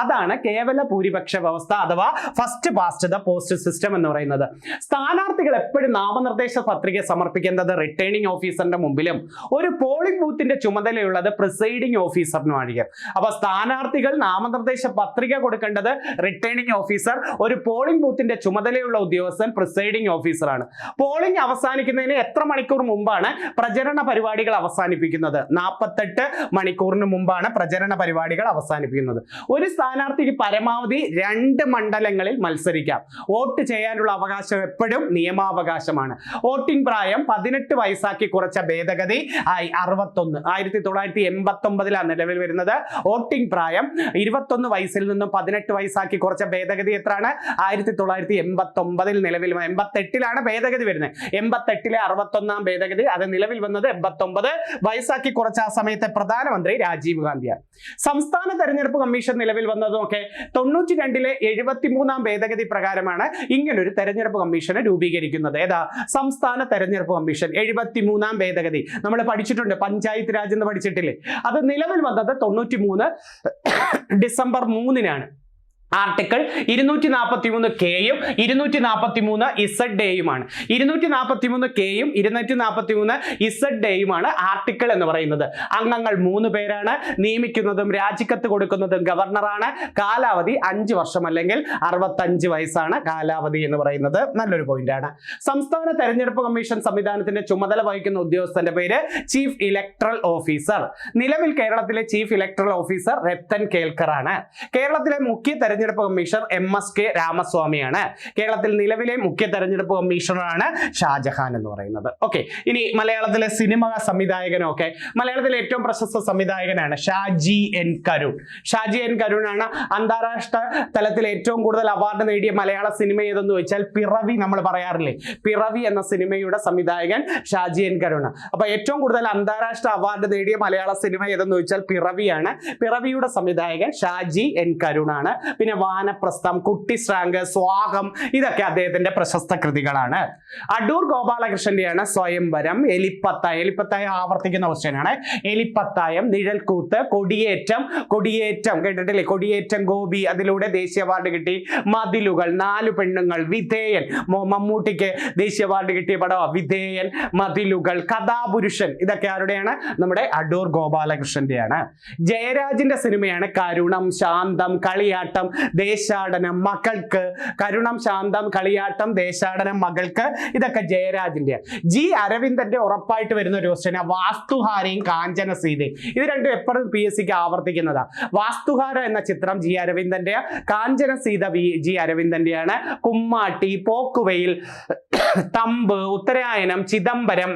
അതാണ് കേവല ഭൂരിപക്ഷ വ്യവസ്ഥ അഥവാ first past the post system എന്ന് പറയുന്നത്. സ്ഥാനാർത്ഥികൾ എപ്പോഴും നാമനിർദ്ദേശ പത്രിക സമർപ്പിക്കുന്നത് റിട്ടേണിംഗ് ഓഫീസറിന്റെ മുമ്പിലും ഒരു പോളിംഗ് ബൂത്തിന്റെ ചുമതലയുള്ളത് പ്രിസൈഡിംഗ് ഓഫീസറിനുമായിരിക്കും. അപ്പൊ സ്ഥാനാർത്ഥികൾ നാമനിർദ്ദേശ പത്രിക കൊടുക്കേണ്ടത് റിട്ടേണിംഗ് ഓഫീസർ, ഒരു പോളിംഗ് ബൂത്തിന്റെ ചുമതലയുള്ള ഉദ്യോഗസ്ഥൻ പ്രിസൈഡിംഗ് ഓഫീസറാണ്. പോളിംഗ് അവസാനിക്കുന്നതിന് എത്ര മണിക്കൂർ മുമ്പാണ് പ്രചരണ പരിപാടികൾ അവസാനിപ്പിക്കുന്നത്? 48 മണിക്കൂറിന് മുമ്പാണ് പ്രചരണ പരിപാടികൾ അവസാനിപ്പിക്കുന്നത്. ഒരു സ്ഥാനാർത്ഥിക്ക് പരമാവധി 2 മണ്ഡലങ്ങളിൽ മത്സരിക്കാം. വോട്ട് ചെയ്യാനുള്ള അവകാശം എപ്പോഴും നിയമാവകാശമാണ്. വോട്ടിംഗ് പ്രായം 18 വയസ്സാക്കി കുറച്ച ഭേദഗതി 1989 നിലവിൽ വരുന്നത്. വോട്ടിംഗ് പ്രായം 21 വയസ്സിൽ നിന്നും 18 വയസ്സാക്കി കുറച്ച ഭേദഗതി എത്രയാണ്? 1989 നിലവിൽ 88 ഭേദഗതി വരുന്നത്. 88 61 ഭേദഗതി, അത് നിലവിൽ വന്നത് 89 വയസ്സാക്കി കുറച്ച ആ സമയത്തെ പ്രധാനമന്ത്രി രാജീവ് ഗാന്ധിയാണ്. സംസ്ഥാന തെരഞ്ഞെടുപ്പ് കമ്മീഷൻ നിലവിൽ വന്നതൊക്കെ 92 73 ഭേദഗതി പ്രകാരമാണ് ഇങ്ങനൊരു തെരഞ്ഞെടുപ്പ് കമ്മീഷനെ രൂപീകരിക്കുന്നത്. ഏതാ? സംസ്ഥാന തെരഞ്ഞെടുപ്പ് കമ്മീഷൻ. 73 ഭേദഗതി നമ്മൾ പഠിച്ചിട്ടുണ്ട്, പഞ്ചായത്ത് രാജ് എന്ന് പഠിച്ചിട്ടില്ലേ? അത് നിലവിൽ വന്നത് 93 ഡിസംബർ 3 ആർട്ടിക്കിൾ 243 കെയും 243 ഇസഡ് എയുമാണ്. 243 കെയും 243 ഇസഡ് എയുമാണ് ആർട്ടിക്കിൾ എന്ന് പറയുന്നത്. അംഗങ്ങൾ 3 പേരാണ്. നിയമിക്കുന്നതും രാജിക്കത്ത് കൊടുക്കുന്നതും ഗവർണറാണ്. കാലാവധി 5 വർഷം അല്ലെങ്കിൽ 65 വയസ്സാണ് കാലാവധി എന്ന് പറയുന്നത്. നല്ലൊരു പോയിന്റ് ആണ്. സംസ്ഥാന തെരഞ്ഞെടുപ്പ് കമ്മീഷൻ സംവിധാനത്തിന്റെ ചുമതല വഹിക്കുന്ന ഉദ്യോഗസ്ഥന്റെ പേര് ചീഫ് ഇലക്ടറൽ ഓഫീസർ. നിലവിൽ കേരളത്തിലെ chief electoral officer Rathan Kelkar ആണ്. കേരളത്തിലെ മുഖ്യ തെരഞ്ഞെടുപ്പ് കമ്മീഷണർ MSK രാമസ്വാമിയാണ്. കേരളത്തിൽ നിലവിലെ മുഖ്യ തെരഞ്ഞെടുപ്പ് കമ്മീഷണറാണ് ഷാജഹാൻ എന്ന് പറയുന്നത്. ഓക്കെ, ഇനി മലയാളത്തിലെ സിനിമ സംവിധായകനൊക്കെ, മലയാളത്തിലെ ഏറ്റവും പ്രശസ്ത സംവിധായകനാണ് ഷാജി N കരുൺ. ഷാജി N കരുൺ ആണ്. അന്താരാഷ്ട്ര തലത്തിൽ ഏറ്റവും കൂടുതൽ അവാർഡ് നേടിയ മലയാള സിനിമ ഏതെന്ന് ചോദിച്ചാൽ പിറവി, നമ്മൾ പറയാറില്ലേ, പിറവി എന്ന സിനിമയുടെ സംവിധായകൻ ഷാജി N കരുൺ. അപ്പൊ ഏറ്റവും കൂടുതൽ അന്താരാഷ്ട്ര അവാർഡ് നേടിയ മലയാള സിനിമ ഏതെന്ന് ചോദിച്ചാൽ പിറവിയാണ്. പിറവിയുടെ സംവിധായകൻ ഷാജി N കരുൺ ആണ്. പിന്നെ വാനപ്രസ്ഥം, കുട്ടിശ്രാങ്ക്, സ്വാഗം, ഇതൊക്കെ അദ്ദേഹത്തിന്റെ പ്രശസ്ത കൃതികളാണ്. അടൂർ ഗോപാലകൃഷ്ണന്റെയാണ് സ്വയംവരം, എലിപ്പത്തായം ആവർത്തിക്കുന്ന ക്വസ്റ്റ്യനാണ്. എലിപ്പത്തായം, നിഴൽക്കൂത്ത്, കൊടിയേറ്റം കേട്ടിട്ടില്ലേ? കൊടിയേറ്റം ഗോപി, അതിലൂടെ ദേശീയ അവാർഡ് കിട്ടി. മതിലുകൾ, 4 പെണ്ണുങ്ങൾ, വിധേയൻ, മമ്മൂട്ടിക്ക് ദേശീയ അവാർഡ് കിട്ടിയ പടം വിധേയൻ, മതിലുകൾ, കഥാപുരുഷൻ, ഇതൊക്കെ ആരുടെയാണ്? നമ്മുടെ അടൂർ ഗോപാലകൃഷ്ണന്റെയാണ്. ജയരാജിന്റെ സിനിമയാണ് കരുണം, ശാന്തം, കളിയാട്ടം, ദേശാടനം, മകൾക്ക്. കരുണം, ശാന്തം, കളിയാട്ടം, ദേശാടനം, മകൾക്ക്, ഇതൊക്കെ ജയരാജിന്റെ. ജി അരവിന്ദന്റെ ഉറപ്പായിട്ട് വരുന്ന ഒരു ക്വസ്റ്റ്യൻ വാസ്തുഹാരയും കാഞ്ചന സീതയും. ഇത് രണ്ടും എപ്പോഴും PSCക്ക് ആവർത്തിക്കുന്നതാ. വാസ്തുഹാര എന്ന ചിത്രം ജി അരവിന്ദന്റെ, കാഞ്ചന സീത ജി അരവിന്ദന്റെയാണ്. കുമ്മാട്ടി, പോക്കുവെയിൽ, തമ്പ്, ഉത്തരായനം, ചിദംബരം,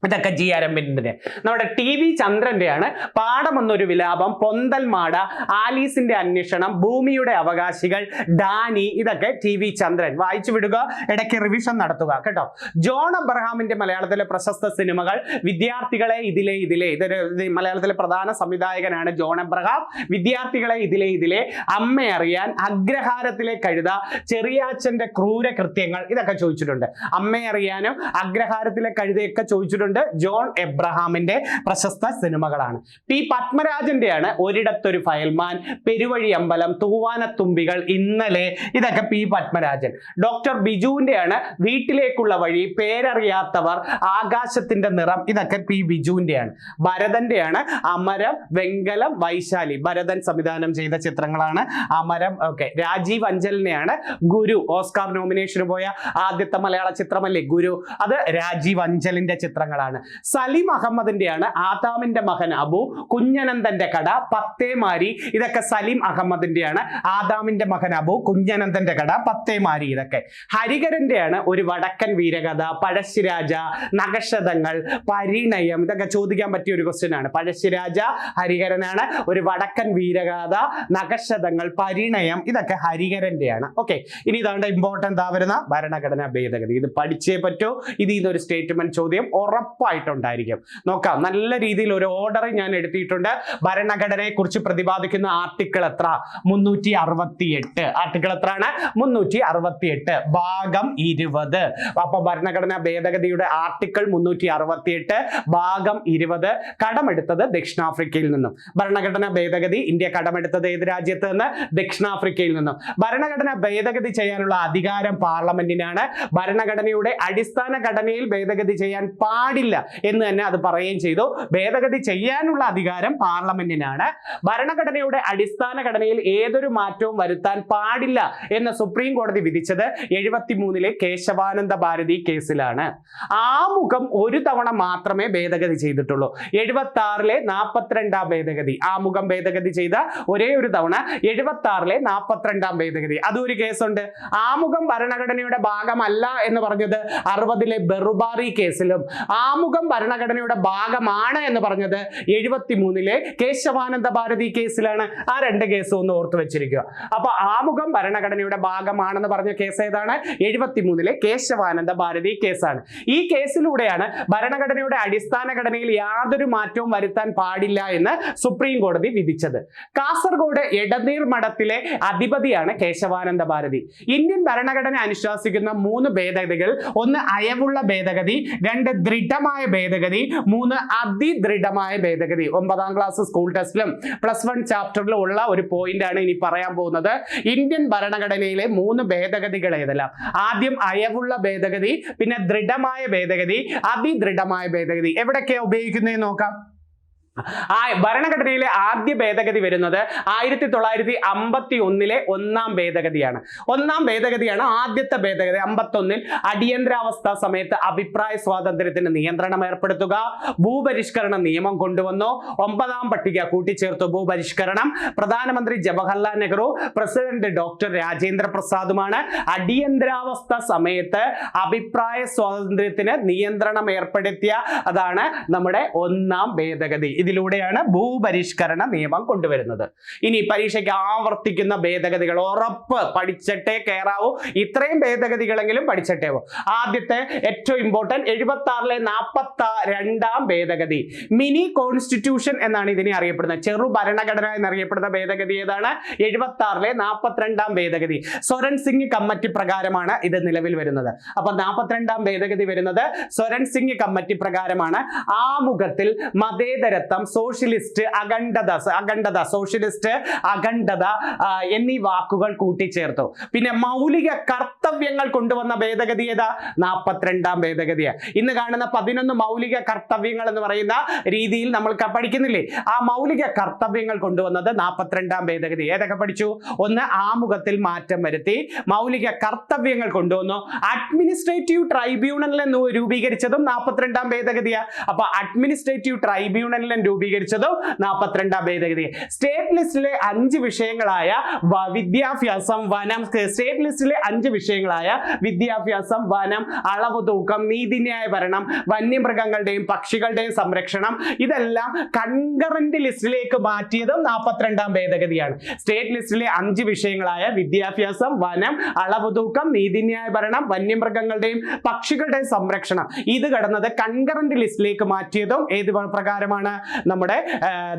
ഇതൊക്കെ ജി അരവിന്ദന്റെ. നമ്മുടെ TV ചന്ദ്രന്റെയാണ് പാഠം എന്നൊരു വിലാപം, പൊന്തൽമാട, ആലീസിന്റെ അന്വേഷണം, ഭൂമിയുടെ അവകാശികൾ, ഡാനി, ഇതൊക്കെ TV ചന്ദ്രൻ. വായിച്ചു വിടുക, ഇടയ്ക്ക് റിവിഷൻ നടത്തുക കേട്ടോ. ജോൺ അബ്രഹാമിന്റെ മലയാളത്തിലെ പ്രശസ്ത സിനിമകൾ വിദ്യാർത്ഥികളെ ഇതിലെ, ഇതൊരു മലയാളത്തിലെ പ്രധാന സംവിധായകനാണ് ജോൺ അബ്രഹാം. വിദ്യാർത്ഥികളെ ഇതിലെ, അമ്മയറിയാൻ, അഗ്രഹാരത്തിലെ കഴുത, ചെറിയാച്ചന്റെ ക്രൂര കൃത്യങ്ങൾ, ഇതൊക്കെ ചോദിച്ചിട്ടുണ്ട്. അമ്മയറിയാനും അഗ്രഹാരത്തിലെ കഴുതയൊക്കെ ചോദിച്ചിട്ടുണ്ട്. ചെയ്തിട്ടുണ്ട് ജോൺ എബ്രഹാമിന്റെ പ്രശസ്ത സിനിമകളാണ്. പി പത്മരാജന്റെയാണ് ഒരിടത്തൊരു ഫയൽമാൻ, പെരുവഴി അമ്പലം, തൂവാനത്തുമ്പികൾ, ഇന്നലെ, ഇതൊക്കെ പി പത്മരാജൻ. ഡോക്ടർ ബിജുവിന്റെയാണ് വീട്ടിലേക്കുള്ള വഴി, പേരറിയാത്തവർ, ആകാശത്തിന്റെ നിറം, ഇതൊക്കെ പി ബിജുവിന്റെയാണ്. ഭരതന്റെയാണ് അമരം, വെങ്കലം, വൈശാലി. ഭരതൻ സംവിധാനം ചെയ്ത ചിത്രങ്ങളാണ് അമരം. ഓക്കെ. രാജീവ് അഞ്ചലിനെയാണ് ഗുരു, ഓസ്കാർ നോമിനേഷന് പോയ ആദ്യത്തെ മലയാള ചിത്രമല്ലേ ഗുരു, അത് രാജീവ് അഞ്ചലിന്റെ ചിത്രങ്ങളാണ്. സലീം അഹമ്മദിന്റെയാണ് ആദാമിന്റെ മകൻ അബു, കുഞ്ഞനന്ദന്റെ കട, പത്തേമാരി, ഇതൊക്കെ സലീം അഹമ്മദിന്റെയാണ്. ആദാമിന്റെ മകൻ അബു, കുഞ്ഞനന്ദന്റെ കട, പത്തേമാരി, ഇതൊക്കെ. ഹരിഹരന്റെയാണ് ഒരു വടക്കൻ വീരകഥ, പഴശ്ശിരാജ, നഖശതങ്ങൾ, പരിണയം, ഇതൊക്കെ ചോദിക്കാൻ പറ്റിയ ഒരു ക്വസ്റ്റ്യൻ ആണ്. പഴശ്ശിരാജ ഹരിഹരനാണ്. ഒരു വടക്കൻ വീരഗാഥ, നഖശതങ്ങൾ, പരിണയം, ഇതൊക്കെ ഹരിഹരന്റെയാണ്. ഓക്കെ. ഇനി ഇതാണ്ട് ഇമ്പോർട്ടൻ്റ് ആവുന്ന ഭരണഘടനാ ഭേദഗതി. ഇത് പഠിച്ചേ പറ്റൂ. ഇതിൽ നിന്നൊരു സ്റ്റേറ്റ്മെന്റ് ചോദ്യം ഉറപ്പായിട്ടുണ്ടായിരിക്കും. നോക്കാം. നല്ല രീതിയിൽ ഒരു ഓർഡർ ഞാൻ എടുത്തിട്ടുണ്ട്. ഭരണഘടനയെ കുറിച്ച് പ്രതിപാദിക്കുന്ന ആർട്ടിക്കിൾ എത്ര? 368. ആർട്ടിക്കിൾ എത്രയാണ്? 368, ഭാഗം 20. അപ്പൊ ഭരണഘടനാ ഭേദഗതിയുടെ ആർട്ടിക്കിൾ 368 ഭാഗം 20 കടമെടുത്തത് ദക്ഷിണാഫ്രിക്കയിൽ നിന്നും. ഭരണഘടനാ ഭേദഗതി ഇന്ത്യ കടമെടുത്തത് ഏത് രാജ്യത്ത് നിന്ന്? ദക്ഷിണാഫ്രിക്കയിൽ നിന്നും. ഭരണഘടന ഭേദഗതി ചെയ്യാനുള്ള അധികാരം പാർലമെന്റിനാണ്. ഭരണഘടനയുടെ അടിസ്ഥാന ഘടനയിൽ ഭേദഗതി ചെയ്യാൻ പാടില്ല എന്ന് തന്നെ അത് പറയുകയും ചെയ്തു. ഭേദഗതി ചെയ്യാനുള്ള അധികാരം പാർലമെന്റിനാണ്. ഭരണഘടനയുടെ അടിസ്ഥാന ഘടനയിൽ ഏതൊരു മാറ്റവും വരുത്താൻ പാടില്ല എന്ന് സുപ്രീം കോടതി വിധിച്ചത് 73 കേശവാനന്ദ ഭാരതി കേസിലാണ്. ആമുഖം ഒരു തവണ മാത്രമേ ഭേദഗതി ചെയ്തിട്ടുള്ളൂ. 76 42 ഭേദഗതി. ആമുഖം ഭേദഗതി ചെയ്ത ഒരേ ഒരു തവണ 76 42 ഭേദഗതി. അതും ഒരു കേസുണ്ട്. ആമുഖം ഭരണഘടനയുടെ ഭാഗമല്ല എന്ന് പറഞ്ഞത് 60 ബെറുബാറി കേസിലും, ആമുഖം ഭരണഘടനയുടെ ഭാഗമാണ് എന്ന് പറഞ്ഞത് 73 കേശവാനന്ദ ഭാരതി കേസിലാണ്. ആ രണ്ട് കേസും ഒന്ന് ഓർത്ത് വെച്ചിരിക്കുക. അപ്പൊ ആമുഖം ഭരണഘടനയുടെ ഭാഗമാണെന്ന് പറഞ്ഞ കേസ് ഏതാണ്? 73 കേശവാനന്ദ ഭാരതി കേസാണ്. ഈ കേസിലൂടെയാണ് ഭരണഘടനയുടെ അടിസ്ഥാന ഘടനയിൽ യാതൊരു മാറ്റവും വരുത്താൻ പാടില്ല എന്ന് സുപ്രീം കോടതി വിധിച്ചത്. കാസർഗോഡ് എടനീർ മഠത്തിലെ അധിപതിയാണ് കേശവാനന്ദ ഭാരതി. ഇന്ത്യൻ ഭരണഘടന അനുശാസിക്കുന്ന 3 ഭേദഗതികൾ: 1 അയവുള്ള ഭേദഗതി, 2 ദൃഢമായ ഭേദഗതി, 3 അതിദൃഢമായ ഭേദഗതി. 9ാം ക്ലാസ് സ്കൂൾ ടെസ്റ്റിലും +1 ചാപ്റ്ററിലും ഉള്ള ഒരു പോയിന്റ് ആണ് ഇനി പറയാൻ പോകുന്നത്. ഇന്ത്യൻ ഭരണഘടനയിലെ 3 ഭേദഗതികൾ ഏതെല്ലാം? ആദ്യം അയവുള്ള ഭേദഗതി, പിന്നെ ദൃഢമായ ഭേദഗതി, അതിദൃഢമായ ഭേദഗതി. എവിടൊക്കെയാണ് ഉപയോഗിക്കുന്നത് നോക്കാം. ഭരണഘടനയിലെ ആദ്യ ഭേദഗതി വരുന്നത് 1951 1ാം ഭേദഗതിയാണ്. 1ാം ഭേദഗതിയാണ് ആദ്യത്തെ ഭേദഗതി. 51 അടിയന്തരാവസ്ഥ സമയത്ത് അഭിപ്രായ സ്വാതന്ത്ര്യത്തിന് നിയന്ത്രണം ഏർപ്പെടുത്തുക, ഭൂപരിഷ്കരണ നിയമം കൊണ്ടുവന്നു, 9ാം പട്ടിക കൂട്ടിച്ചേർത്തു. ഭൂപരിഷ്കരണം പ്രധാനമന്ത്രി ജവഹർലാൽ നെഹ്റു, പ്രസിഡന്റ് ഡോക്ടർ രാജേന്ദ്ര പ്രസാദുമാണ്. അടിയന്തരാവസ്ഥ സമയത്ത് അഭിപ്രായ സ്വാതന്ത്ര്യത്തിന് നിയന്ത്രണം ഏർപ്പെടുത്തിയ അതാണ് നമ്മുടെ 1ാം ഭേദഗതി. ഇതിലൂടെയാണ് ഭൂപരിഷ്കരണ നിയമം കൊണ്ടുവരുന്നത്. ഇനി പരീക്ഷയ്ക്ക് ആവർത്തിക്കുന്ന ഭേദഗതികൾ ഉറപ്പ് പഠിച്ചിട്ടേ കയറാവൂ. ഇത്രയും ഭേദഗതികളെങ്കിലും പഠിച്ചിട്ടേ. ആദ്യത്തെ ഏറ്റവും ഇമ്പോർട്ടന്റ് 76 42ാം ഭേദഗതി. മിനി കോൺസ്റ്റിറ്റ്യൂഷൻ എന്നാണ് ഇതിനെ അറിയപ്പെടുന്നത്. ചെറു ഭരണഘടന എന്നറിയപ്പെടുന്ന ഭേദഗതി ഏതാണ്? 76 42ാം ഭേദഗതി. സ്വരൺ സിംഗ് കമ്മിറ്റി പ്രകാരമാണ് ഇത് നിലവിൽ വരുന്നത്. അപ്പൊ 42ാം ഭേദഗതി വരുന്നത് സ്വരൺ സിംഗ് കമ്മിറ്റി പ്രകാരമാണ്. ആമുഖത്തിൽ മതേതരത്വം, സോഷ്യലിസ്റ്റ്, അഖണ്ഡത, സോഷ്യലിസ്റ്റ്, അഖണ്ഡത എന്നീ വാക്കുകൾ കൂട്ടിച്ചേർത്തു. പിന്നെ മൗലിക കർത്തവ്യങ്ങൾ കൊണ്ടുവന്ന ഭേദഗതി ഏതാ? 42ാം ഭേദഗതിയാണ്. ഇന്ന് കാണുന്ന 11 മൗലിക കർത്തവ്യങ്ങൾ എന്ന് പറയുന്ന രീതിയിൽ നമ്മൾ പഠിക്കുന്നില്ലേ? ആ മൗലിക കർത്തവ്യങ്ങൾ കൊണ്ടുവന്നത് 42ാം ഭേദഗതി. ഏതൊക്കെ പഠിച്ചു? 1 ആമുഖത്തിൽ മാറ്റം വരുത്തി, മൗലിക കർത്തവ്യങ്ങൾ കൊണ്ടുവന്നു. അഡ്മിനിസ്ട്രേറ്റീവ് ട്രൈബ്യൂണലിനെ രൂപീകരിച്ചതും 42ാം ഭേദഗതിയാണ്. അപ്പൊ അഡ്മിനിസ്ട്രേറ്റീവ് ട്രൈബ്യൂണലിനെ രൂപീകരിച്ചതും 42ാം ഭേദഗതി. സ്റ്റേറ്റ് ലിസ്റ്റിലെ 5 വിഷയങ്ങളായ വിദ്യാഭ്യാസം, വനം, സ്റ്റേറ്റ് ലിസ്റ്റിലെ 5 വിഷയങ്ങളായ വിദ്യാഭ്യാസം, വനം, അളവ് തൂക്കം, നീതിന്യായ ഭരണം, വന്യമൃഗങ്ങളുടെയും പക്ഷികളുടെയും സംരക്ഷണം, ഇതെല്ലാം കൺകറന്റ് ലിസ്റ്റിലേക്ക് മാറ്റിയതും 42ാം ഭേദഗതിയാണ്. സ്റ്റേറ്റ് ലിസ്റ്റിലെ 5 വിഷയങ്ങളായ വിദ്യാഭ്യാസം, വനം, അളവ് തൂക്കം, നീതിന്യായ ഭരണം, വന്യമൃഗങ്ങളുടെയും പക്ഷികളുടെയും സംരക്ഷണം ഇത് കടന്നത് കൺകറന്റ് ലിസ്റ്റിലേക്ക് മാറ്റിയതും ഏത് പ്രകാരമാണ്? നമ്മുടെ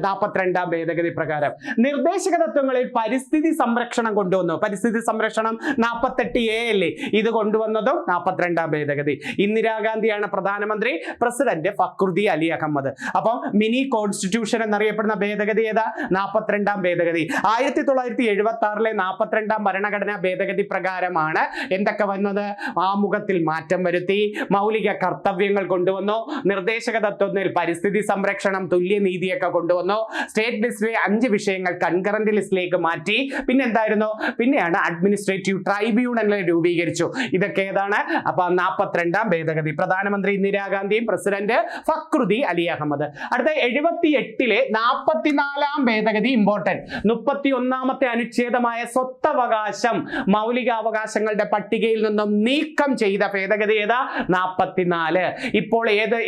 42-ാം ഭേദഗതി പ്രകാരം. നിർദ്ദേശക തത്വങ്ങളിൽ പരിസ്ഥിതി സംരക്ഷണം കൊണ്ടുവന്നു. പരിസ്ഥിതി സംരക്ഷണം 48A അല്ലേ, ഇത് കൊണ്ടുവന്നതും 42-ാം ഭേദഗതി. ഇന്ദിരാഗാന്ധിയാണ് പ്രധാനമന്ത്രി, പ്രസിഡന്റ് ഫക്രുദ്ദീൻ അലി അഹമ്മദ്. അപ്പം മിനി കോൺസ്റ്റിറ്റ്യൂഷൻ എന്നറിയപ്പെടുന്ന ഭേദഗതി ഏതാ? 42-ാം ഭേദഗതി. 1976-ലെ 42-ാം ഭരണഘടനാ ഭേദഗതി പ്രകാരമാണ് എന്തൊക്കെ വന്നത്? ആമുഖത്തിൽ മാറ്റം വരുത്തി, മൗലിക കർത്തവ്യങ്ങൾ കൊണ്ടുവന്നു, നിർദ്ദേശക തത്വത്തിൽ പരിസ്ഥിതി സംരക്ഷണം, തുല്യനീതിയൊക്കെ കൊണ്ടുവന്നു, സ്റ്റേറ്റ് ലിസ്റ്റിലെ 5 വിഷയങ്ങൾ കൺകറന്റ് ലിസ്റ്റിലേക്ക് മാറ്റി. പിന്നെ എന്തായിരുന്നു? പിന്നെയാണ് അഡ്മിനിസ്ട്രേറ്റീവ് ട്രൈബ്യൂണലുകൾ രൂപീകരിച്ചു. ഇതൊക്കെ ഏതാണ്? അപ്പൊ 42-ാം ഭേദഗതി. പ്രധാനമന്ത്രി ഇന്ദിരാഗാന്ധിയും പ്രസിഡന്റ് ഫക്രുദ്ദീൻ അലി അഹമ്മദ്. അടുത്ത 78-ലെ 44-ാം ഭേദഗതി ഇമ്പോർട്ടന്റ്. 31-ാമത്തെ അനുച്ഛേദമായ സ്വത്തവകാശം മൗലികാവകാശങ്ങളുടെ പട്ടികയിൽ നിന്നും നീക്കം ചെയ്ത ഭേദഗതി ഏതാ? 44. ഇപ്പോൾ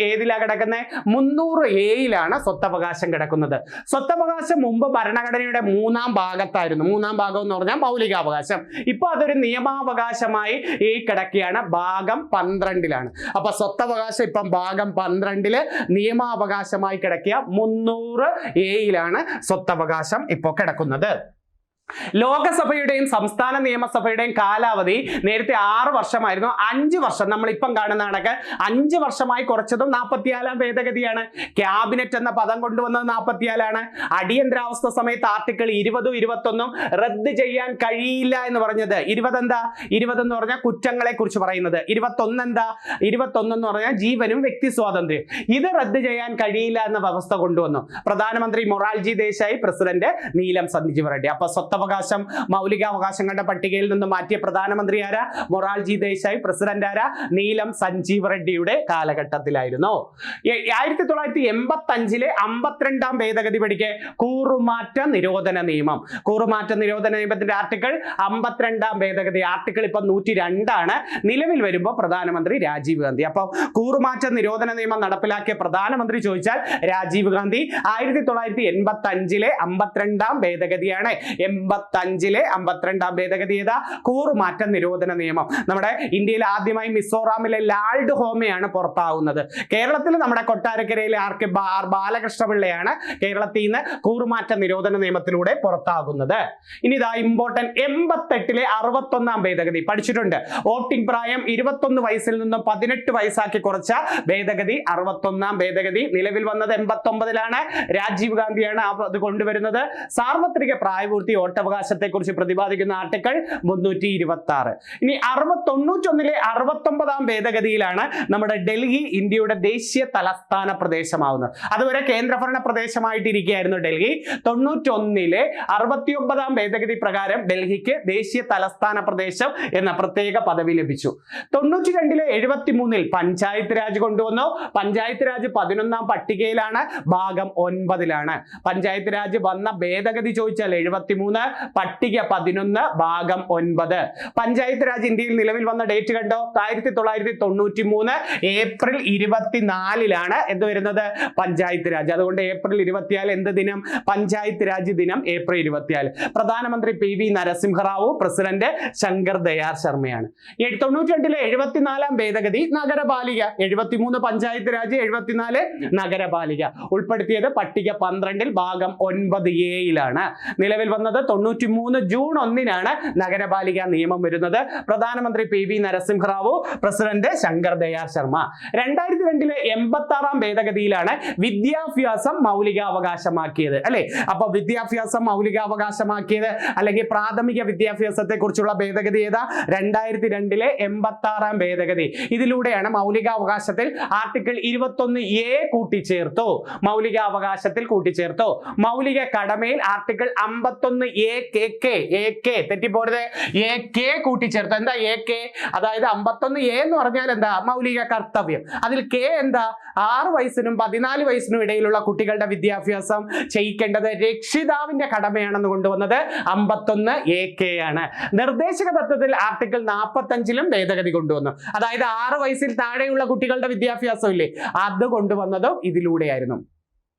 ഏതിലാ കിടക്കുന്നത്? 300A സ്വത്തവകാശം കിടക്കുന്നത്. സ്വത്തവകാശം മുമ്പ് ഭരണഘടനയുടെ 3-ാം ഭാഗത്തായിരുന്നു. 3-ാം ഭാഗം എന്ന് പറഞ്ഞാൽ മൗലികാവകാശം. ഇപ്പൊ അതൊരു നിയമാവകാശമായി കിടക്കുകയാണ്. ഭാഗം 12-ലാണ്. അപ്പൊ സ്വത്തവകാശം ഇപ്പം ഭാഗം 12-ല് നിയമാവകാശമായി കിടക്കുക. 300A സ്വത്തവകാശം ഇപ്പൊ കിടക്കുന്നത്. ലോകസഭയുടെയും സംസ്ഥാന നിയമസഭയുടെയും കാലാവധി നേരത്തെ 6 വർഷമായിരുന്നു. 5 വർഷം നമ്മളിപ്പം കാണുന്ന കണക്ക് 5 വർഷമായി കുറച്ചതും 44-ാം ഭേദഗതിയാണ്. ക്യാബിനറ്റ് എന്ന പദം കൊണ്ടുവന്നത് 44-ലാണ്. അടിയന്തരാവസ്ഥ സമയത്ത് ആർട്ടിക്കിൾ 20, 21 റദ്ദ് ചെയ്യാൻ കഴിയില്ല എന്ന് പറഞ്ഞത്. 20 എന്താ? 20 എന്ന് പറഞ്ഞാൽ കുറ്റങ്ങളെ കുറിച്ച് പറയുന്നത്. 21 എന്താ? 21 എന്ന് പറഞ്ഞാൽ ജീവനും വ്യക്തി സ്വാതന്ത്ര്യം. ഇത് റദ്ദ് ചെയ്യാൻ കഴിയില്ല എന്ന വ്യവസ്ഥ കൊണ്ടുവന്നു. പ്രധാനമന്ത്രി മൊറാർജി ദേശായി, പ്രസിഡന്റ് നീലം സഞ്ജീവ് റെഡ്ഡി. അപ്പൊ സ്വത്തവകാശം മൗലികാവകാശങ്ങളുടെ പട്ടികയിൽ നിന്ന് മാറ്റിയ പ്രധാനമന്ത്രി ആരാ? മൊറാർജി ദേശായി. പ്രസിഡന്റ് ആരാ? നീലം സഞ്ജീവ് റെഡ്ഡിയുടെ കാലഘട്ടത്തിലായിരുന്നു. 1985-ലെ 52-ാം ഭേദഗതി പഠിക്കെ കൂറുമാറ്റ നിരോധന നിയമം. കൂറുമാറ്റ നിരോധന നിയമത്തിന്റെ ആർട്ടിക്കിൾ 52-ാം ഭേദഗതി. ആർട്ടിക്കിൾ ഇപ്പൊ 102 നിലവിൽ വരുമ്പോൾ പ്രധാനമന്ത്രി രാജീവ് ഗാന്ധി. അപ്പൊ കൂറുമാറ്റ നിരോധന നിയമം നടപ്പിലാക്കിയ പ്രധാനമന്ത്രി ചോദിച്ചാൽ രാജീവ് ഗാന്ധി. 1985-ലെ 52-ാം ഭേദഗതിയാണ്. 85-ലെ 52-ാം ഭേദഗതി ഏതാ? കൂറുമാറ്റ നിരോധന നിയമം. നമ്മുടെ ഇന്ത്യയിൽ ആദ്യമായി മിസോറാമിലെ ലാൽഡ് ഹോമയാണ് പുറത്താവുന്നത്. കേരളത്തിൽ നമ്മുടെ കൊട്ടാരക്കരയിലെ ബാലകൃഷ്ണപിള്ളയാണ് കേരളത്തിൽ നിന്ന് കൂറുമാറ്റ നിരോധന നിയമത്തിലൂടെ പുറത്താകുന്നത്. ഇനി ഇതാ ഇമ്പോർട്ടന്റ് 88-ലെ 61-ാം ഭേദഗതി പഠിച്ചിട്ടുണ്ട്. വോട്ടിംഗ് പ്രായം 21 വയസ്സിൽ നിന്നും 18 വയസ്സാക്കി കുറച്ച ഭേദഗതി 61-ാം ഭേദഗതി. നിലവിൽ വന്നത് 89-ലാണ്. രാജീവ് ഗാന്ധിയാണ് അത് കൊണ്ടുവരുന്നത്. സാർവത്രിക പ്രായപൂർത്തി വോട്ടവകാശത്തെ കുറിച്ച് പ്രതിപാദിക്കുന്ന ആർട്ടിക്കിൾ 326. ഇനി 91-ലെ 69-ാം ഭേദഗതിയിലാണ് നമ്മുടെ ഡൽഹി ഇന്ത്യയുടെ ദേശീയ തലസ്ഥാന പ്രദേശമാവുന്നത്. അതുവരെ കേന്ദ്രഭരണ പ്രദേശമായിട്ടിരിക്കുകയായിരുന്നു ഡൽഹി. 91-ലെ 69-ാം ഭേദഗതി പ്രകാരം ഡൽഹിക്ക് ദേശീയ തലസ്ഥാന പ്രദേശം എന്ന പ്രത്യേക പദവി ലഭിച്ചു. 92-ലെ 73-ൽ പഞ്ചായത്ത് രാജ് കൊണ്ടുവന്നു. പഞ്ചായത്ത് രാജ് 11-ാം പട്ടികയിലാണ്, ഭാഗം 9-ലാണ്. പഞ്ചായത്ത് രാജ് വന്ന ഭേദഗതി ചോദിച്ചാൽ 73, പട്ടിക 11, ഭാഗം 9. പഞ്ചായത്ത് രാജ് ഇന്ത്യയിൽ നിലവിൽ വന്ന ഡേറ്റ് കണ്ടോ? 1993 ഏപ്രിൽ 24-ലാണ് എന്ത് വരുന്നത്? പഞ്ചായത്ത് രാജ്. അതുകൊണ്ട് ഏപ്രിൽ 24 എന്ത് ദിനം? പഞ്ചായത്ത് രാജ് ദിനം ഏപ്രിൽ 24. പ്രധാനമന്ത്രി PV നരസിംഹറാവു, പ്രസിഡന്റ് ശങ്കർ ദയാൽ ശർമ്മയാണ്. 92-ലെ 74-ാം ഭേദഗതി നഗരപാലിക. 73 പഞ്ചായത്ത് രാജ്, 74 നഗരപാലിക ഉൾപ്പെടുത്തിയത് പട്ടിക 12-ൽ ഭാഗം 9A-ലാണ്. നിലവിൽ വന്നത് 93 ജൂൺ 1-നാണ് നഗരപാലിക നിയമം വരുന്നത്. പ്രധാനമന്ത്രി PV നരസിംഹറാവു, പ്രസിഡന്റ് ശങ്കർ ദയാൽ ശർമ്മ. 2002-ലെ 86-ാം ഭേദഗതിയിലാണ് വിദ്യാഭ്യാസം മൗലികാവകാശമാക്കിയത് അല്ലെ. അപ്പൊ വിദ്യാഭ്യാസം മൗലികാവകാശമാക്കിയത് അല്ലെങ്കിൽ പ്രാഥമിക വിദ്യാഭ്യാസത്തെ കുറിച്ചുള്ള ഭേദഗതി ഏതാ? 2002-ലെ 86-ാം ഭേദഗതി. ഇതിലൂടെയാണ് മൗലികാവകാശത്തിൽ ആർട്ടിക്കിൾ 21A കൂട്ടിച്ചേർത്തു. മൗലികാവകാശത്തിൽ കൂട്ടിച്ചേർത്തു. മൗലിക കടമയിൽ ആർട്ടിക്കിൾ 51A തെറ്റിപ്പോരുത്, AK കൂട്ടിച്ചേർത്തു. എന്താ AK? അതായത് 51A എന്ന് പറഞ്ഞാൽ എന്താ? മൗലിക കർത്തവ്യം. അതിൽ K എന്താ? 6 വയസ്സിനും 14 വയസ്സിനും ഇടയിലുള്ള കുട്ടികളുടെ വിദ്യാഭ്യാസം ചെയ്യിക്കേണ്ടത് രക്ഷിതാവിന്റെ കടമയാണെന്ന് കൊണ്ടുവന്നത് 51AK ആണ്. നിർദ്ദേശക തത്വത്തിൽ ആർട്ടിക്കിൾ 45-ലും ഭേദഗതി കൊണ്ടുവന്നു. അതായത് 6 വയസ്സിൽ താഴെയുള്ള കുട്ടികളുടെ വിദ്യാഭ്യാസം ഇല്ലേ, അത് കൊണ്ടുവന്നതും ഇതിലൂടെയായിരുന്നു.